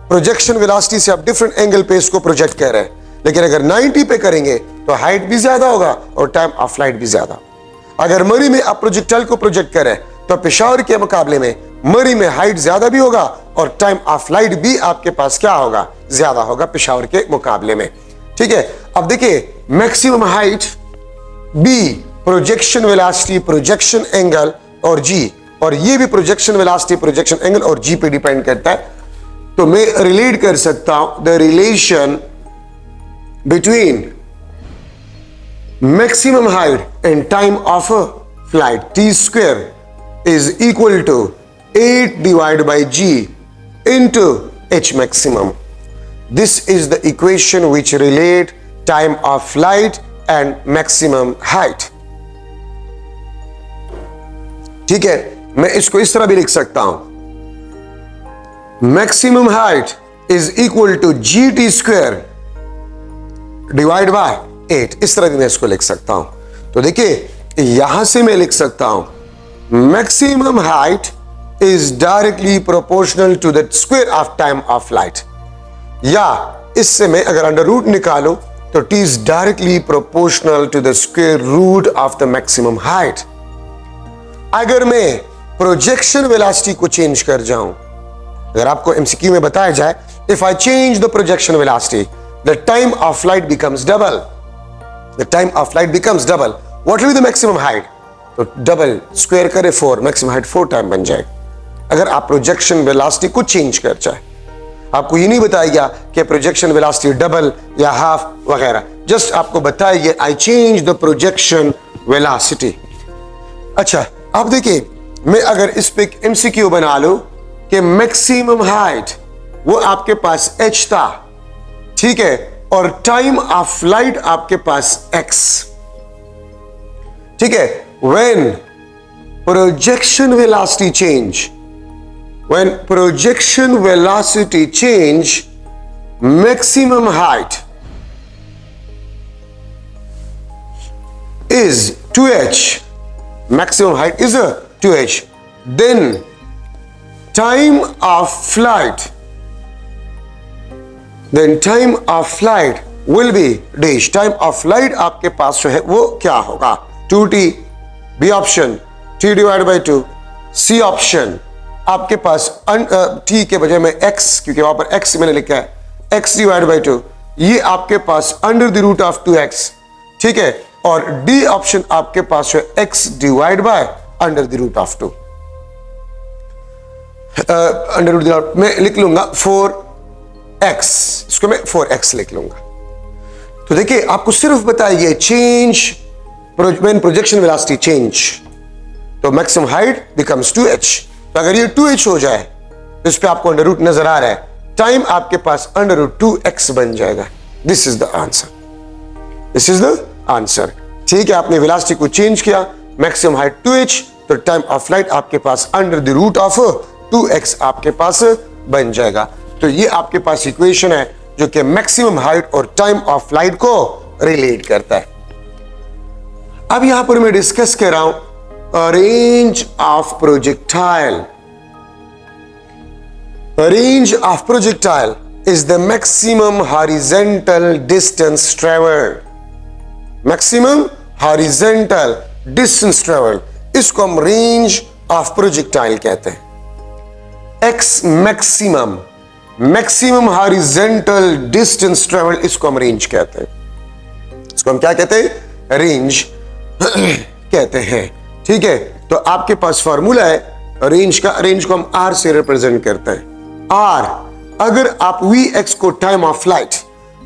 प्रोजेक्शन वेलोसिटी से आप डिफरेंट एंगल पे इसको प्रोजेक्ट कर रहे हैं, लेकिन अगर 90 पे करेंगे तो हाइट भी ज्यादा होगा और टाइम ऑफ फ्लाइट भी ज्यादा। अगर मरी में आप प्रोजेक्टाइल को प्रोजेक्ट करें तो पेशावर के मुकाबले में मरी में हाइट ज्यादा भी होगा और टाइम ऑफ फ्लाइट भी आपके पास क्या होगा, ज्यादा होगा पेशावर के मुकाबले में। ठीक है, अब देखिए maximum height b projection velocity, projection angle और जी, और ये भी प्रोजेक्शन वेलोसिटी, प्रोजेक्शन एंगल और जी पे डिपेंड करता है। तो मैं रिलेट कर सकता हूं the relation between maximum height and time of flight, T square is equal to 8 divided by g into h maximum. This is the equation which relate time of flight and maximum height. ठीक है, मैं इसको इस तरह भी लिख सकता हूं, maximum height is equal to gt square divided by 8। इस तरह भी मैं इसको लिख सकता हूं। तो देखिए यहां से मैं लिख सकता हूं maximum height is directly proportional to the square of time of flight, या इससे मैं अगर अंडर रूट निकालूं तो t is directly proportional to the square root of the maximum height। अगर मैं प्रोजेक्शन वेलोसिटी को चेंज कर जाऊं, अगर आपको एमसीक्यू में बताया जाए if I change the projection velocity the time of flight becomes double, the time of flight becomes double, what will be the maximum height? तो डबल स्क्वायर करे 4, मैक्सिमम हाइट 4 टाइम बन जाएगा। अगर आप प्रोजेक्शन वेलोसिटी को change कर जाए, आपको ये नहीं बताएगा कि प्रोजेक्शन वेलोसिटी डबल या हाफ वगैरह, जस्ट आपको बताएगा I change the projection velocity. अच्छा, आप देखिए मैं अगर इस पे एमसीक्यू बना लूं कि मैक्सिमम हाइट वो आपके पास h था, ठीक है, और टाइम ऑफ फ्लाइट आपके पास x। ठीक है, when projection velocity change, when projection velocity change, maximum height is 2h, maximum height is a 2h, then time of flight then time of flight will be dash. Time of flight आपके पास जो है वो क्या होगा? 2t, B option t divide by 2, C option आपके पास t के बजाय में x, क्योंकि वहां पर x मैंने लिखा है, x डिवाइड बाई 2, ये आपके पास under the root of 2x, ठीक है। और डी ऑप्शन आपके पास है x divide by under the root of 2, under root में लिख लूंगा 4x, इसको मैं 4x लिख लूंगा। तो देखिए आपको सिर्फ बताइए change when projection velocity change, तो मैक्सिमम हाइट बिकम्स 2h। तो अगर ये 2h हो जाए तो इस पे आपको अंडर रूट नजर आ रहा है, टाइम आपके पास अंडर रूट 2x बन जाएगा। This is the answer, this is the answer, ठीक है। आपने वेलोसिटी को चेंज किया, मैक्सिमम हाइट 2h, तो टाइम ऑफ फ्लाइट आपके पास under the root of 2x आपके पास बन जाएगा। तो ये आपके पास इक्वेशन है जो कि मैक्सिमम हाइट और टाइम ऑफ फ्लाइट को रिलेट करता है। अब यहां पर मैं डिस्कस कर रहा हूं range of projectile. Range of projectile is the maximum horizontal distance travelled. Maximum horizontal distance travelled, इसको हम रेंज ऑफ प्रोजेक्टाइल कहते हैं। X maximum, maximum horizontal distance travelled, इसको हम रेंज कहते हैं। इसको हम क्या कहते हैं? रेंज कहते हैं, ठीक है। तो आपके पास फॉर्मूला है रेंज का, रेंज को हम आर से रिप्रेजेंट करते हैं। आर, अगर आप वी एक्स को time of flight,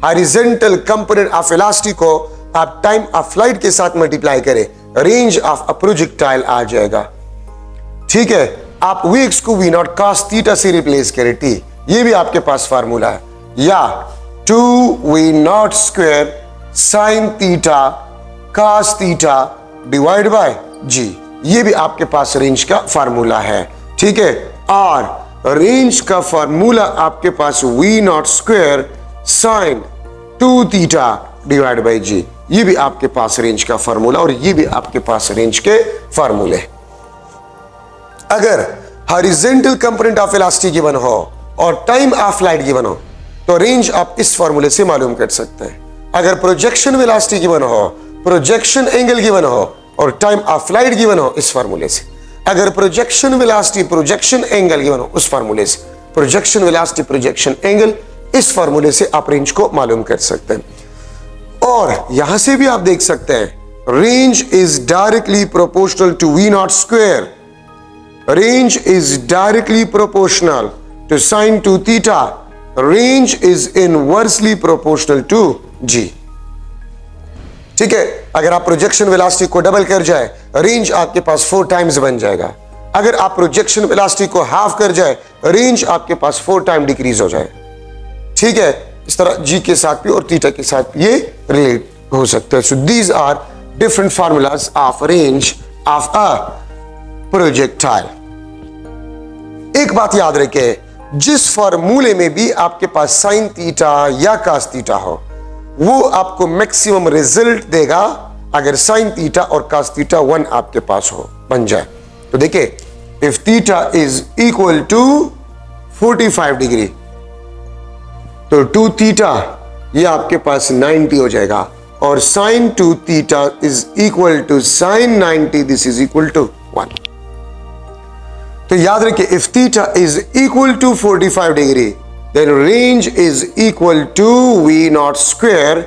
horizontal component of velocity को आप टाइम ऑफ फ्लाइट के साथ मल्टीप्लाई करें, रेंज ऑफ अ प्रोजेक्टाइल आ जाएगा, ठीक है। आप वी एक्स को वी नॉट कॉस थीटा से रिप्लेस करें, टी, ये भी आपके पास फार्मूला है, या 2v naught square sine theta cos theta divide by g, ये भी आपके पास रेंज का फार्मूला है, ठीक है। और रेंज का फार्मूला आपके पास v naught square sine 2 theta divide by g, ये भी आपके पास रेंज का फार्मूला, और ये भी आपके पास रेंज के फार्मूले। अगर horizontal component of velocity given हो और टाइम ऑफ फ्लाइट गिवन हो तो रेंज आप इस फार्मूले से मालूम कर सकते हैं। अगर प्रोजेक्शन वेलोसिटी गिवन हो, प्रोजेक्शन एंगल गिवन हो और टाइम ऑफ फ्लाइट गिवन हो, इस फार्मूले से। अगर projection velocity, projection angle given हो, उस फार्मूले से। प्रोजेक्शन वेलोसिटी, प्रोजेक्शन एंगल, इस फार्मूले से आप रेंज को मालूम कर सकते हैं। और यहां से भी आप देख सकते हैं range is directly proportional to we naught square. Range is directly proportional to sine 2 theta. Range is inversely proportional to g, ठीक है। अगर आप प्रोजेक्शन वेलोसिटी को डबल कर जाए, रेंज आपके पास 4 टाइम्स बन जाएगा। अगर आप प्रोजेक्शन वेलोसिटी को हाफ कर जाए, रेंज आपके पास 4 टाइम डिक्रीज हो जाए, ठीक है। इस तरह जी के साथ भी और थीटा के साथ ये रिलेट हो सकता है। So these are different formulas of range of a projectile. एक बात याद रखें, जिस फार्मूले में भी आपके पास साइन थीटा या कॉस थीटा हो, वो आपको मैक्सिमम रिजल्ट देगा अगर साइन थीटा और कॉस थीटा 1 आपके पास हो, बन जाए। तो देखिए, if theta is equal to 45 degree तो 2 थीटा ये आपके पास 90 हो जाएगा, और sine 2 theta is equal to sine 90, this is equal to 1। तो याद रखिए, if theta is equal to 45 degree then range is equal to we naught square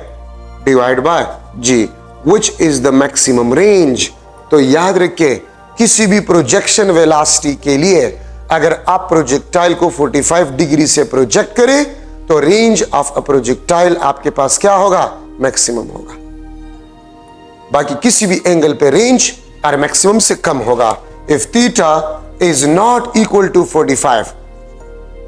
divide by g, which is the maximum range. तो याद रखिए, किसी भी projection velocity के लिए अगर आप प्रोजेक्टाइल को 45 डिग्री से प्रोजेक्ट करें तो रेंज ऑफ अ प्रोजेक्टाइल आपके पास क्या होगा? मैक्सिमम होगा। बाकी किसी भी एंगल पे रेंज और मैक्सिमम से कम होगा। If theta is not equal to 45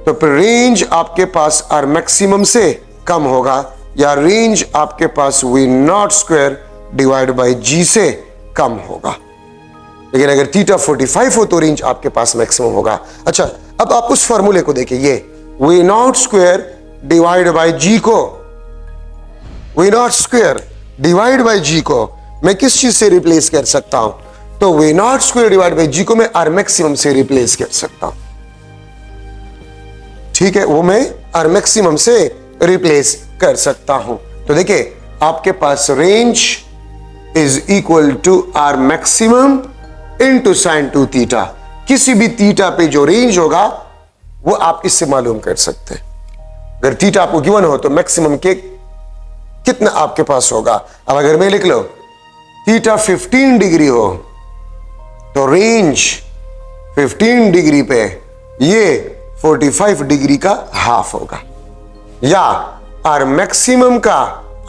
तो फिर रेंज आपके पास और मैक्सिमम से कम होगा, या रेंज आपके पास v naught square divide by g से कम होगा। लेकिन अगर थीटा 45 हो तो रेंज आपके पास मैक्सिमम होगा। अच्छा, अब आप उस फॉर्मूले को देखिए, ये v naught square divide by g को, v naught square divide by g को मैं किस चीज से रिप्लेस कर सकता हूं? तो v naught square divide by g को मैं आर मैक्सिमम से रिप्लेस कर सकता हूं, ठीक है। वो मैं आर मैक्सिमम से रिप्लेस कर सकता हूं। तो देखिए आपके पास range is equal to r maximum into sine 2 theta. किसी भी थीटा पे जो रेंज होगा वो आप इससे मालूम कर सकते हैं। अगर थीटा आपको गिवन हो तो मैक्सिमम के कितना आपके पास होगा। अब अगर मैं लिख लो थीटा 15 डिग्री हो तो रेंज 15 डिग्री पे ये 45 डिग्री का हाफ होगा, या आर मैक्सिमम का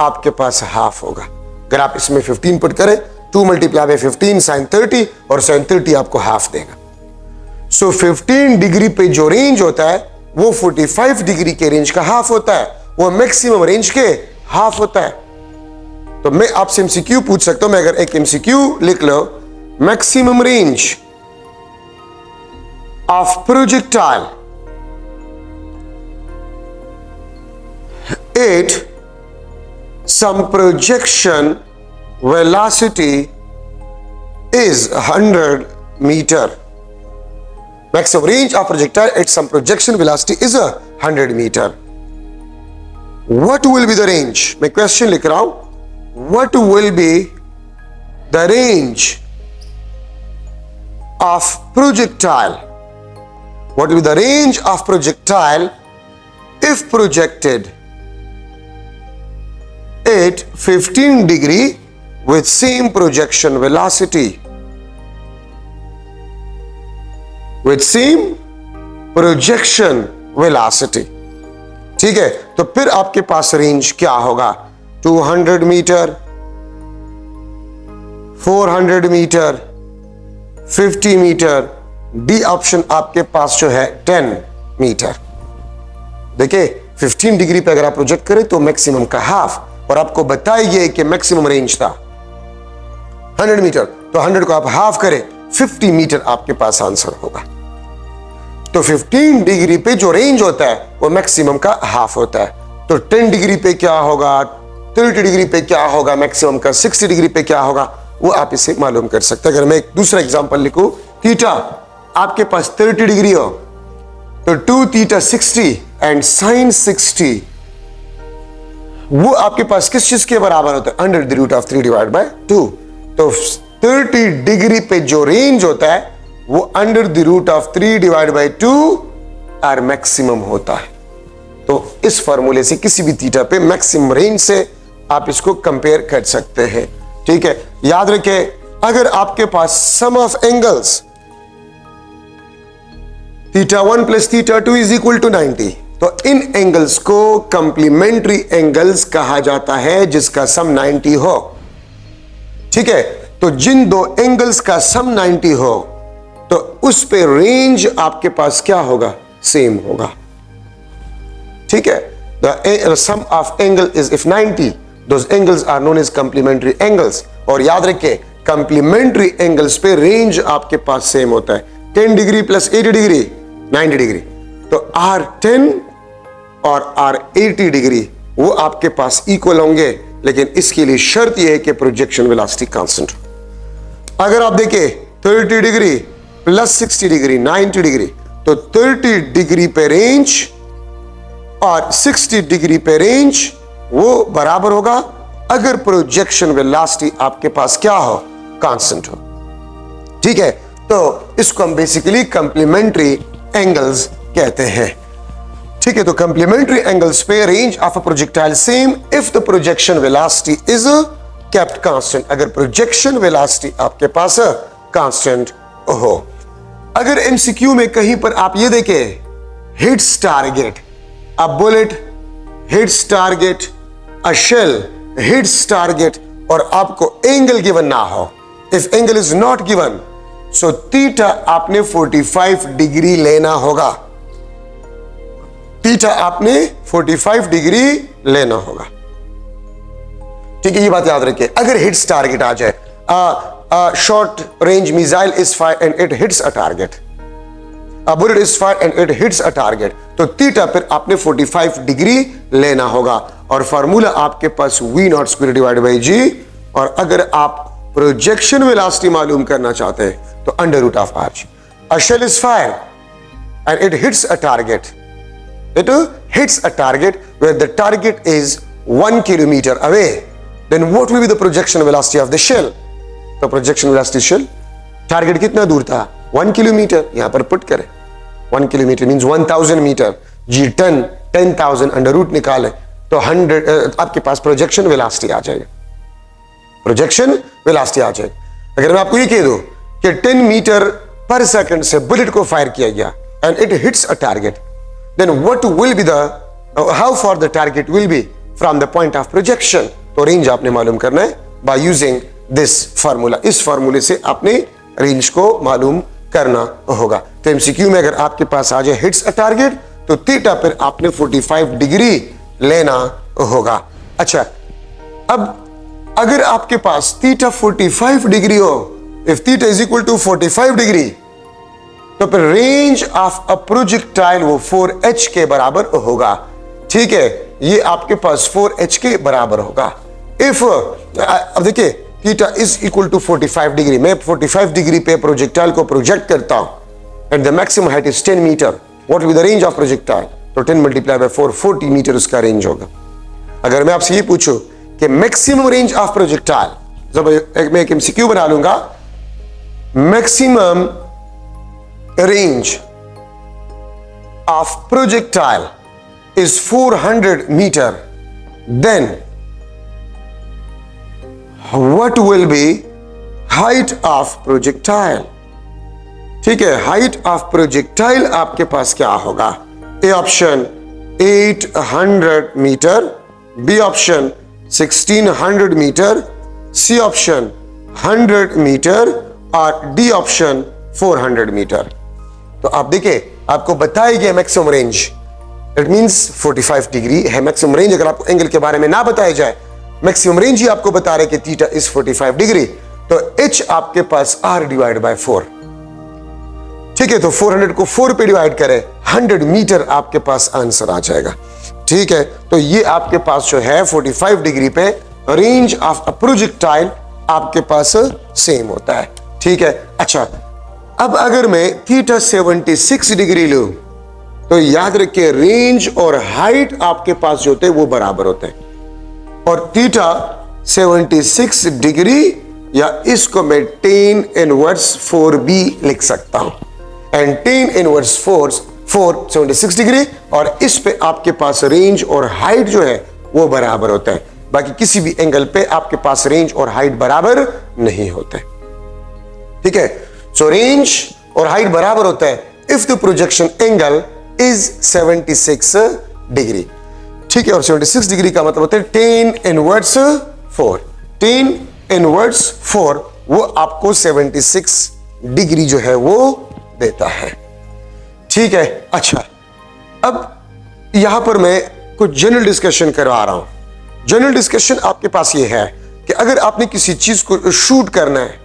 आपके पास हाफ होगा। अगर आप इसमें 15 पुट करें 2 मल्टीप्लाई बाय 15 साइन 30 और साइन 30 आपको हाफ देगा। सो 15 डिग्री पे जो रेंज होता है वो 45 डिग्री के रेंज का हाफ होता है, वो मैक्सिमम रेंज के हाफ होता है। तो मैं आपसे एमसीक्यू पूछ सकता हूं, मैं अगर एक एमसीक्यू लिख लो, maximum range of projectile at some projection velocity is 100 meter. Maximum range of projectile at some projection velocity is 100 meter. What will be the range? मैं क्वेश्चन लिख रहा हूं, what will be the range of projectile? What will be the range of projectile if projected at 15 degree with same projection velocity? With same projection velocity. ठीक है, तो फिर आपके पास रेंज क्या होगा? 200 metre, 400 metre, 50 metre. D option आपके पास जो है 10 मीटर। देखिए 15 डिग्री पे अगर आप प्रोजेक्ट करें तो मैक्सिमम का हाफ, और आपको बताइए कि मैक्सिमम रेंज था 100 मीटर, तो 100 को आप हाफ करें 50 मीटर आपके पास आंसर होगा। तो 15 डिग्री पे जो रेंज होता है वो मैक्सिमम का हाफ होता है। तो 10 डिग्री पे क्या होगा, 30 डिग्री पे क्या होगा मैक्सिमम का, 60 डिग्री पे क्या होगा, वो आप इसे मालूम कर सकते हैं। अगर मैं एक दूसरा एग्जांपल लिखूं, थीटा आपके पास 30 डिग्री हो तो 2 थीटा 60 एंड साइन 60 वो आपके पास किस चीज के बराबर होता है? Under the root of 3 divide by 2। तो 30 डिग्री पे जो रेंज होता है वो under the root of 3 divide by 2 आर मैक्सिमम होता है। तो इस फार्मूले से किसी भी थीटा पे मैक्सिमम रेंज से आप इसको कंपेयर कर सकते हैं। ठीक है, याद रखें अगर आपके पास sum of angles theta 1 plus theta 2 is equal to 90, तो इन एंगल्स को कंप्लीमेंट्री एंगल्स कहा जाता है जिसका सम 90 हो। ठीक है, तो जिन दो एंगल्स का सम 90 हो तो उस पे रेंज आपके पास क्या होगा? सेम होगा। ठीक है, the sum of angle is if 90, those angles are known as complementary angles. और याद रखिए कंप्लीमेंट्री एंगल्स पे रेंज आपके पास सेम होता है। 10 डिग्री प्लस 80 डिग्री 90 डिग्री, तो R10 और R80 डिग्री वो आपके पास इक्वल होंगे, लेकिन इसके लिए शर्त यह है कि प्रोजेक्शन वेलोसिटी कांस्टेंट हो। अगर आप देखें 30 डिग्री प्लस 60 डिग्री 90 डिग्री, तो 30 डिग्री पे रेंज और 60 डिग्री पे रेंज वो बराबर होगा अगर प्रोजेक्शन वेलोसिटी आपके पास क्या हो? कांस्टेंट हो। ठीक है, तो इसको हम बेसिकली कंप्लीमेंट्री एंगल्स कहते हैं। ठीक है, तो कंप्लीमेंट्री एंगल्स पे range of a projectile same if the projection velocity is kept constant, अगर प्रोजेक्शन वेलोसिटी आपके पास कांस्टेंट हो। अगर एमसीक्यू में कहीं पर आप ये देखें hits target, a bullet hits target, a shell hits target, और आपको एंगल गिवन ना हो, if angle is not given so theta आपने 45 डिग्री लेना होगा। थीटा आपने 45 डिग्री लेना होगा। ठीक है, ये बात याद रखिए। अगर हिट्स टारगेट आ जाए, short range missile is fire and it hits a target, a bullet is fire and it hits a target, तो थीटा फिर आपने 45 डिग्री लेना होगा। और फार्मूला आपके पास V0 square divide by G, और अगर आप प्रोजेक्शन वेलोसिटी मालूम करना चाहते हैं तो under root of R। A shell is fired and it hits a target. It hits a target, where the target is 1 kilometer away, then what will be the projection velocity of the shell? तो projection velocity shell, target कितना दूर था? 1 kilometer. यहां पर put करें 1 kilometer means 1000 meter. G 10,000 under root निकाले तो 100 आपके पास प्रोजेक्शन वेलोसिटी आ जाएगा. प्रोजेक्शन वेलोसिटी आ जाएगा. अगर मैं आपको ये कह दूं कि 10 मीटर पर सेकंड से बुलेट को फायर किया गया and it hits a target, then what will be the how far the target will be from the point of projection. तो रेंज आपने मालूम करना है बाय यूजिंग दिस फार्मूला. इस फार्मूले से आपने रेंज को मालूम करना होगा. तो एमसीक्यू में अगर आपके पास आ जाए हिट्स अ टारगेट तो थीटा पर आपने 45 डिग्री लेना होगा. अच्छा, अब अगर आपके पास थीटा 45 डिग्री हो, if theta is equal to 45 degree, तो फिर रेंज ऑफ अ प्रोजेक्टाइल वो 4h के बराबर होगा. ठीक है, ये आपके पास 4h के बराबर होगा. इफ अब देखिए theta is equal to 45 degree, मैं 45 डिग्री पे प्रोजेक्टाइल को प्रोजेक्ट करता हूं and the maximum height is 10 metre. What will be the range of projectile? तो 10 मल्टीप्लाई बाय 4, 40 मीटर उसका रेंज होगा. अगर मैं आपसे ये पूछूं कि मैक्सिमम रेंज ऑफ प्रोजेक्टाइल, जब मैं एक एमसीक्यू बना लूंगा, maximum range of projectile is 400 metre, then what will be height of projectile? ठीक है, हाइट ऑफ प्रोजेक्टाइल आपके पास क्या होगा? A option 800 metre, B option 1600 metre, C option 100 metre और डी ऑप्शन 400 मीटर. तो आप देखिए आपको बताया गया maximum range, it means 45 degree है मैक्सिमम रेंज. अगर आपको एंगल के बारे में ना बताया जाए, मैक्सिमम रेंज ही आपको बता रहे कि थीटा इज 45 डिग्री, तो h आपके पास r डिवाइड बाय 4. ठीक है, तो 400 को 4 पे डिवाइड करें, 100 मीटर आपके पास आंसर आ जाएगा. ठीक है, तो ये आपके पास जो है 45 डिग्री पे रेंज ऑफ अ प्रोजेक्टाइल आपके पास सेम होता है. ठीक है, अच्छा, अब अगर मैं थीटा 76 डिग्री लूं तो याद रखिए रेंज और हाइट आपके पास जो होते हैं वो बराबर होते हैं. और थीटा 76 डिग्री, या इसको मैं tan इनवर्स 4b लिख सकता हूं. एंड tan इनवर्स 4 76 डिग्री, और इस पे आपके पास रेंज और हाइट जो है वो बराबर होता है. बाकी किसी भी एंगल पे आपके पास रेंज और हाइट बराबर नहीं होते. ठीक है, सो रेंज और हाइट बराबर होता है if the projection angle is 76 degree. ठीक है, और 76 डिग्री का मतलब होता है tan इनवर्स 4. tan इनवर्स 4 वो आपको 76 डिग्री जो है वो देता है. ठीक है, अच्छा, अब यहां पर मैं कुछ जनरल डिस्कशन करवा रहा हूं. जनरल डिस्कशन आपके पास ये है कि अगर आपने किसी चीज को शूट करना है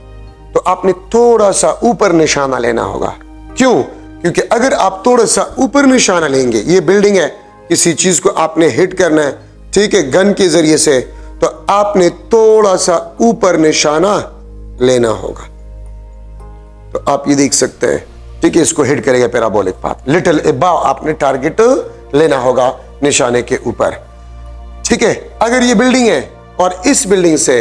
तो आपने थोड़ा सा ऊपर निशाना लेना होगा. क्यों? क्योंकि अगर आप थोड़ा सा ऊपर निशाना लेंगे, ये बिल्डिंग है, किसी चीज को आपने हिट करना है, ठीक है, गन के जरिए से, तो आपने थोड़ा सा ऊपर निशाना लेना होगा. तो आप ये देख सकते हैं, ठीक है, इसको हिट करेगा पैराबोलिक पाथ, लिटिल अबव आपने टारगेट लेना होगा निशाने के ऊपर. ठीक है, अगर ये बिल्डिंग है और इस बिल्डिंग से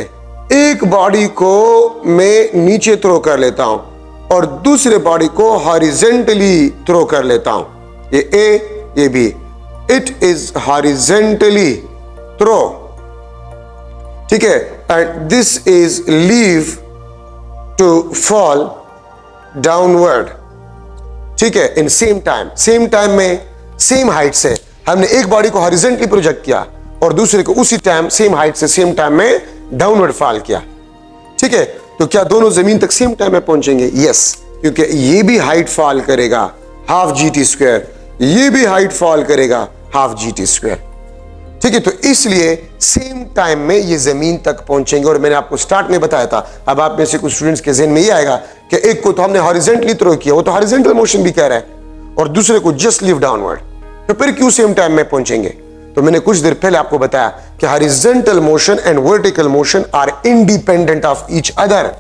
एक बॉडी को मैं नीचे थ्रो कर लेता हूं और दूसरे बॉडी को हॉरिजेंटली थ्रो कर लेता हूं, ये ए ये B, it is horizontally throw. ठीक है, and this is leave to fall downward. ठीक है, इन सेम टाइम में सेम हाइट से हमने एक बॉडी को हॉरिजेंटली प्रोजेक्ट किया और दूसरे को उसी टाइम सेम हाइट से सेम टाइम में डाउनवर्ड फॉल किया. ठीक है, तो क्या दोनों जमीन तक सेम टाइम में पहुंचेंगे? यस, क्योंकि ये भी हाइट फॉल करेगा हाफ GT², ये भी हाइट फॉल करेगा हाफ GT². ठीक है, तो इसलिए सेम टाइम में ये जमीन तक पहुंचेंगे. और मैंने आपको स्टार्ट में बताया था, अब आप में से कुछ स्टूडेंट्स के जहन में ये आएगा कि एक को तो हमने हॉरिजेंटली थ्रो किया, वो तो हॉरिजेंटल मोशन भी कह रहा है, और दूसरे को जस्ट लिव डाउनवर्ड, तो फिर क्यों सेम टाइम में पहुंचेंगे? तो मैंने कुछ देर पहले आपको बताया कि horizontal motion and vertical motion are independent of each other.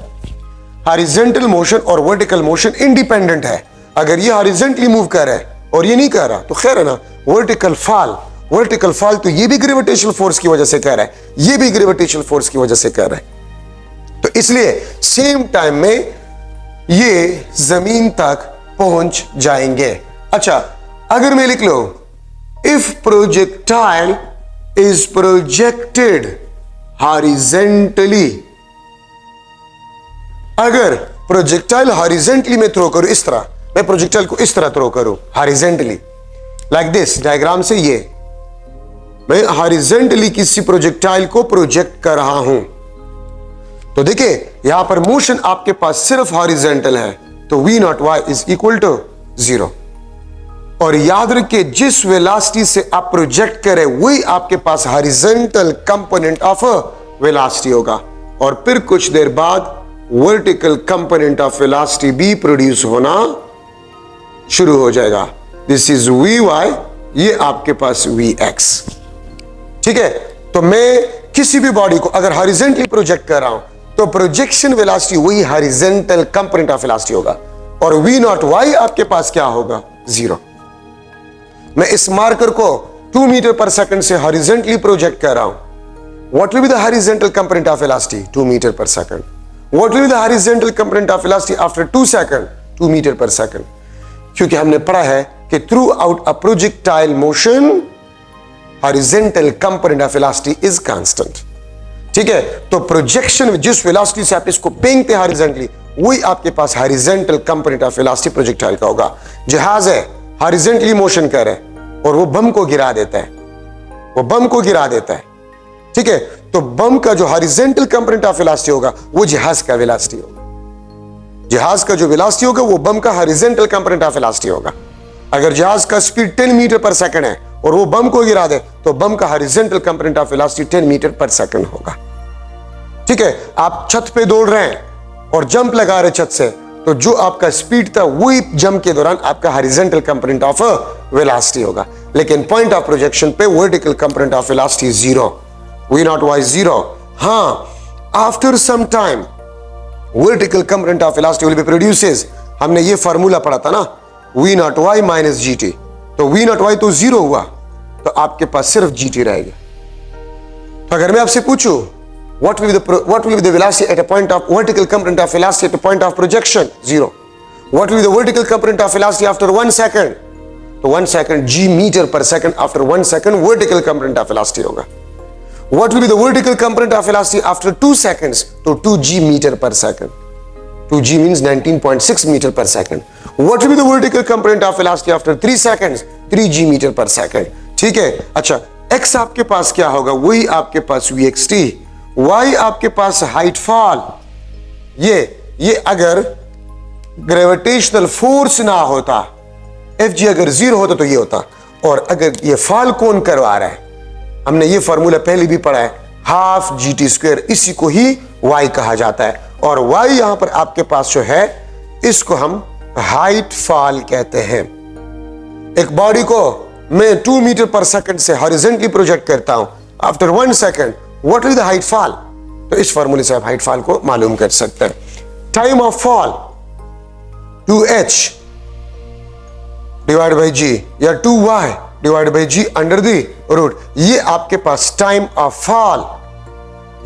Horizontal motion और वर्टिकल मोशन इंडिपेंडेंट है. अगर ये हॉरिजॉन्टली मूव कर रहा है और ये नहीं कर रहा तो खैर है ना, वर्टिकल फॉल वर्टिकल फॉल, तो ये भी ग्रेविटेशनल फोर्स की वजह से कह रहा है, ये भी ग्रेविटेशनल फोर्स की वजह से कह रहा है। तो इसलिए सेम टाइम में ये जमीन तक पहुंच जाएंगे। अच्छा, अगर मैं लिख लो if projectile is projected horizontally, अगर प्रोजेक्टाइल हॉरिजेंटली में थ्रो करूं, इस तरह मैं प्रोजेक्टाइल को इस तरह थ्रो करूं हॉरिजेंटली, लाइक दिस, डायग्राम से ये मैं हॉरिजेंटली किसी प्रोजेक्टाइल को प्रोजेक्ट कर रहा हूं, तो देखिए यहां पर मोशन आपके पास सिर्फ हॉरिजेंटल है, तो v naught y is equal to 0। और याद रखिए जिस वेलोसिटी से आप प्रोजेक्ट करें वही आपके पास हॉरिजेंटल कंपोनेंट ऑफ वेलोसिटी होगा, और फिर कुछ देर बाद वर्टिकल कंपोनेंट ऑफ वेलोसिटी भी प्रोड्यूस होना शुरू हो जाएगा। दिस इज vy, ये आपके पास vx। ठीक है, तो मैं किसी भी बॉडी को अगर हॉरिजेंटली प्रोजेक्ट कर रहा हूं तो प्रोजेक्शन वेलोसिटी वही हॉरिजेंटल कंपोनेंट ऑफ वेलोसिटी होगा, और v नॉट y आपके पास क्या होगा, 0। मैं इस मार्कर को 2 मीटर पर सेकंड से हॉरिजेंटली प्रोजेक्ट कर रहा हूं, what will be the horizontal component of velocity, 2 metre per second. What will be the horizontal component of velocity after 2 second, 2 metre per second, क्योंकि हमने पढ़ा है कि throughout a projectile motion horizontal component of velocity is constant. ठीक है, तो projection जिस velocity से आप इसको फेंकते हैं हॉरिजेंटली, वही आपके पास horizontal component of velocity projectile का होगा। जहाज है हॉरिजेंटली मोशन कर रहा है और वो बम को गिरा देता है, वो बम को गिरा देता है। ठीक है, तो बम का जो हॉरिजेंटल कंपोनेंट ऑफ वेलोसिटी होगा वो जहाज का वेलोसिटी होगा। जहाज का जो वेलोसिटी होगा वो बम का हॉरिजेंटल कंपोनेंट ऑफ वेलोसिटी होगा। अगर जहाज का स्पीड 10 मीटर पर सेकंड है और वो बम को गिरा दे तो बम का horizontal component of velocity 10 metre per second होगा। ठीक है, आप छत पे दौड़ रहे हैं और जंप लगा रहे छत से, तो जो आपका स्पीड था वही जंप के दौरान आपका हॉरिजेंटल कंपोनेंट ऑफ वेलोसिटी होगा। लेकिन पॉइंट ऑफ प्रोजेक्शन पे vertical component of velocity 0, v naught y 0। हाँ, after some time vertical component of velocity will be produces, हमने ये फार्मूला पढ़ा था ना, v naught y minus gt, तो v नॉट y तो 0 हुआ, तो आपके पास सिर्फ gt रहेगा। तो अगर मैं आपसे पूछूं what will be the velocity at a point of vertical component of velocity at a point of projection, 0. What will be the vertical component of velocity after 1 second, तो 1 second g meter per second, after 1 second vertical component of velocity होगा। What will be the vertical component of velocity after 2 seconds, तो 2g meter per second, 2g means 19.6 meter per second. What will be the vertical component of velocity after 3 seconds, 3g meter per second। ठीक है, अच्छा x आपके पास क्या होगा, वही आपके पास vxt, y आपके पास हाइट फॉल, ये अगर ग्रेविटेशनल फोर्स ना होता, Fg अगर 0 होता तो ये होता, और अगर ये फॉल कौन करवा रहा है, हमने ये फॉर्मूला पहले भी पढ़ा है, हाफ gt², इसी को ही y कहा जाता है, और y यहां पर आपके पास जो है इसको हम हाइट फॉल कहते हैं। एक बॉडी को मैं 2 मीटर पर सेकंड से हॉरिजेंटली प्रोजेक्ट करता हूं, after 1 second what will the height fall, तो इस फॉर्मूले से आप हाइट फॉल को मालूम कर सकते हैं। Time of fall 2h divide by g या 2y divide by g under the root, ये आपके पास टाइम ऑफ फॉल।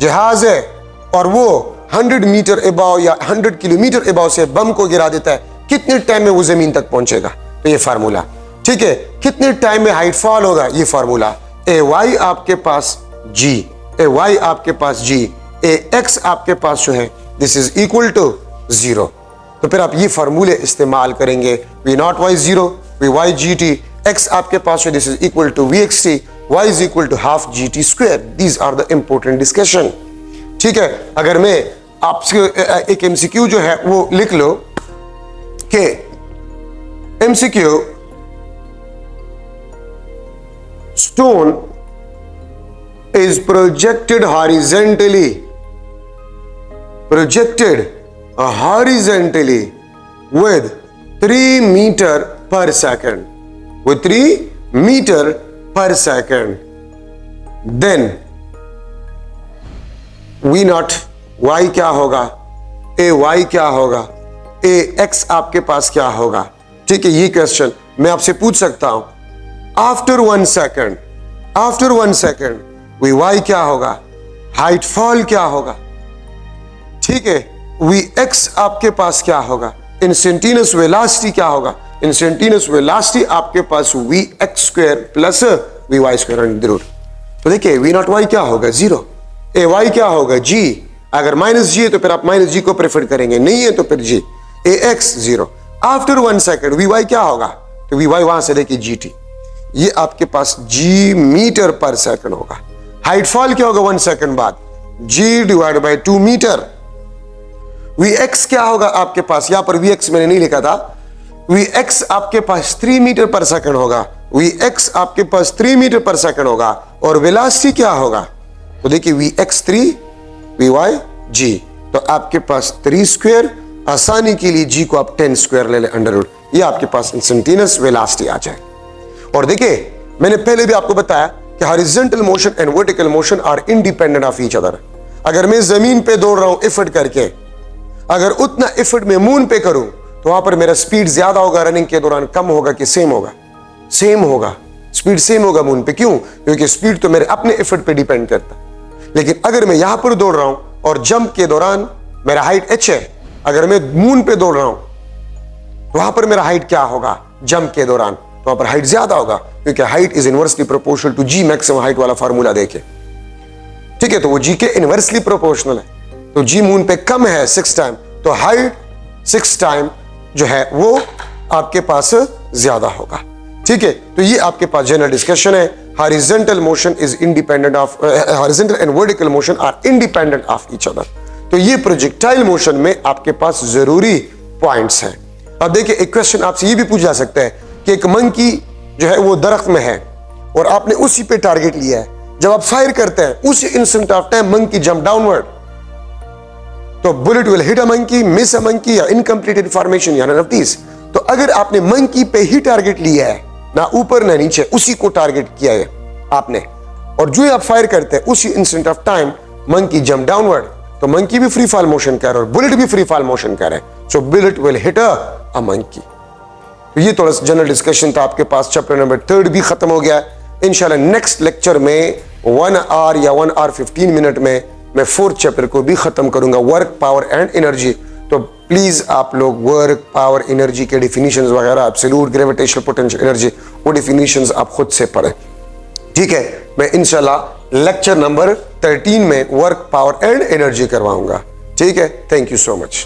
जहाज है और वो 100 मीटर एबाव या 100 किलोमीटर एबाव से बम को गिरा देता है, कितने टाइम में वो जमीन तक पहुंचेगा, तो ये फार्मूला। ठीक है, कितने टाइम में हाइट फॉल होगा, ये फार्मूला। ए वाई आपके पास g, ए वाई आपके पास g, ए x आपके पास जो है दिस इज इक्वल टू 0। तो फिर आप ये फार्मूले इस्तेमाल करेंगे, v naught y 0, v y gt, x आपके पास है this is equal to vxt, y is equal to half gt²। These are the important discussion. ठीक है, अगर मैं आपसे एक एमसीक्यू जो है वो लिख लो कि MCQ stone is projected horizontally with 3 meter per second, with 3 meter per second, then v naught y क्या होगा, a y क्या होगा, a x आपके पास क्या होगा। ठीक है, ये क्वेश्चन मैं आपसे पूछ सकता हूं after 1 second after 1 second v y क्या होगा, हाइट फॉल क्या होगा, ठीक है। वी एक्स आपके पास क्या होगा, इंस्टेंटेनियस वेलोसिटी क्या होगा, इंस्टेंटेनियस वेलोसिटी आपके पास v x square plus v y square under root. तो देखिए वी नॉट वाई क्या होगा, 0, ए वाई क्या होगा, जी, अगर माइनस जी है तो फिर आप माइनस जी को प्रेफर करेंगे, नहीं है तो फिर g, a x 0। After 1 second v y क्या होगा, तो वी वाई वहां से देखिए जी टी, ये आपके पास जी मीटर पर सेकंड होगा। हाइट फॉल क्या होगा 1 सेकंड बाद, g divide by 2 metre. V x क्या होगा आपके पास, यहां पर वी एक्स मैंने नहीं लिखा था, वी एक्स आपके पास 3 मीटर पर सेकंड होगा, वी एक्स आपके पास 3 मीटर पर सेकंड होगा। और वेलोसिटी क्या होगा, तो देखिए वी एक्स 3, वी वाई जी, तो आपके पास 3 स्क्वायर, आसानी के लिए जी को आप 10 स्क्वायर ले ले अंडर रूट, ये आपके पास इंस्टेंटेनियस वेलोसिटी आ जाए। और देखिए मैंने पहले भी आपको बताया कि horizontal motion and vertical motion are independent of each other. अगर मैं जमीन पे दौड़ रहा हूं एफर्ट करके, अगर उतना एफर्ट मैं मून पे करूं तो वहां पर मेरा स्पीड ज्यादा होगा, रनिंग के दौरान कम होगा कि सेम होगा, सेम होगा, स्पीड सेम होगा मून पे। क्यों, क्योंकि स्पीड तो मेरे अपने एफर्ट पे डिपेंड करता है। लेकिन अगर मैं यहां पर दौड़ रहा हूं और जंप के दौरान मेरा हाइट h है, अगर मैं मून पे दौड़ रहा हूं तो वहां पर मेरा हाइट क्या होगा, जंप के दौरान, तो वहां पर हाइट ज्यादा होगा, क्योंकि height is inversely proportional to g maximum height वाला फार्मूला देखे, ठीक है। तो वो जी के इनवर्सली प्रोपोर्शनल है, तो जी मून पे कम है 6 टाइम, तो हाइट 6 टाइम जो है वो आपके पास ज्यादा होगा, ठीक है। तो ये आपके पास जनरल डिस्कशन है। Horizontal motion is independent of, horizontal and vertical motion are independent of each other. तो ये प्रोजेक्टाइल मोशन में आपके पास जरूरी पॉइंट्स हैं। अब देखिए एक क्वेश्चन आपसे ये भी पूछा जा सकता है कि एक मंकी जो है वो दरख्त में है और आपने उसी पे टारगेट लिया है, जब आप फायर करते हैं उसी instant of time monkey jump downward, तो bullet will hit a monkey, miss a monkey या इनकम्प्लीट इन्फॉर्मेशन या नन ऑफ दीस। तो अगर आपने मंकी पे ही टारगेट लिया है, ना ऊपर ना नीचे, उसी को टारगेट किया है आपने, और जो आप फायर करते हैं उसी instant of time monkey jump downward, तो मंकी भी फ्री फॉल मोशन कर रहा है और बुलेट भी फ्री फॉल मोशन कर रहा है, so bullet will hit a monkey. तो ये थोड़ा सा जनरल डिस्कशन था आपके पास। चैप्टर नंबर 3 भी खत्म हो गया। इंशाल्लाह नेक्स्ट लेक्चर में 1 आवर या 1 आवर 15 मिनट में मैं 4th चैप्टर को भी खत्म करूंगा, वर्क, पावर एंड एनर्जी। तो प्लीज आप लोग वर्क, पावर, एनर्जी के डिफिनीशंस वगैरह, एब्सोल्यूट ग्रेविटेशनल पोटेंशियल एनर्जी, वो डिफिनीशंस आप खुद से पढ़ें, ठीक है। मैं इंशाल्लाह लेक्चर नंबर 13 में वर्क, पावर एंड एनर्जी करवाऊंगा, ठीक है। Thank you so much.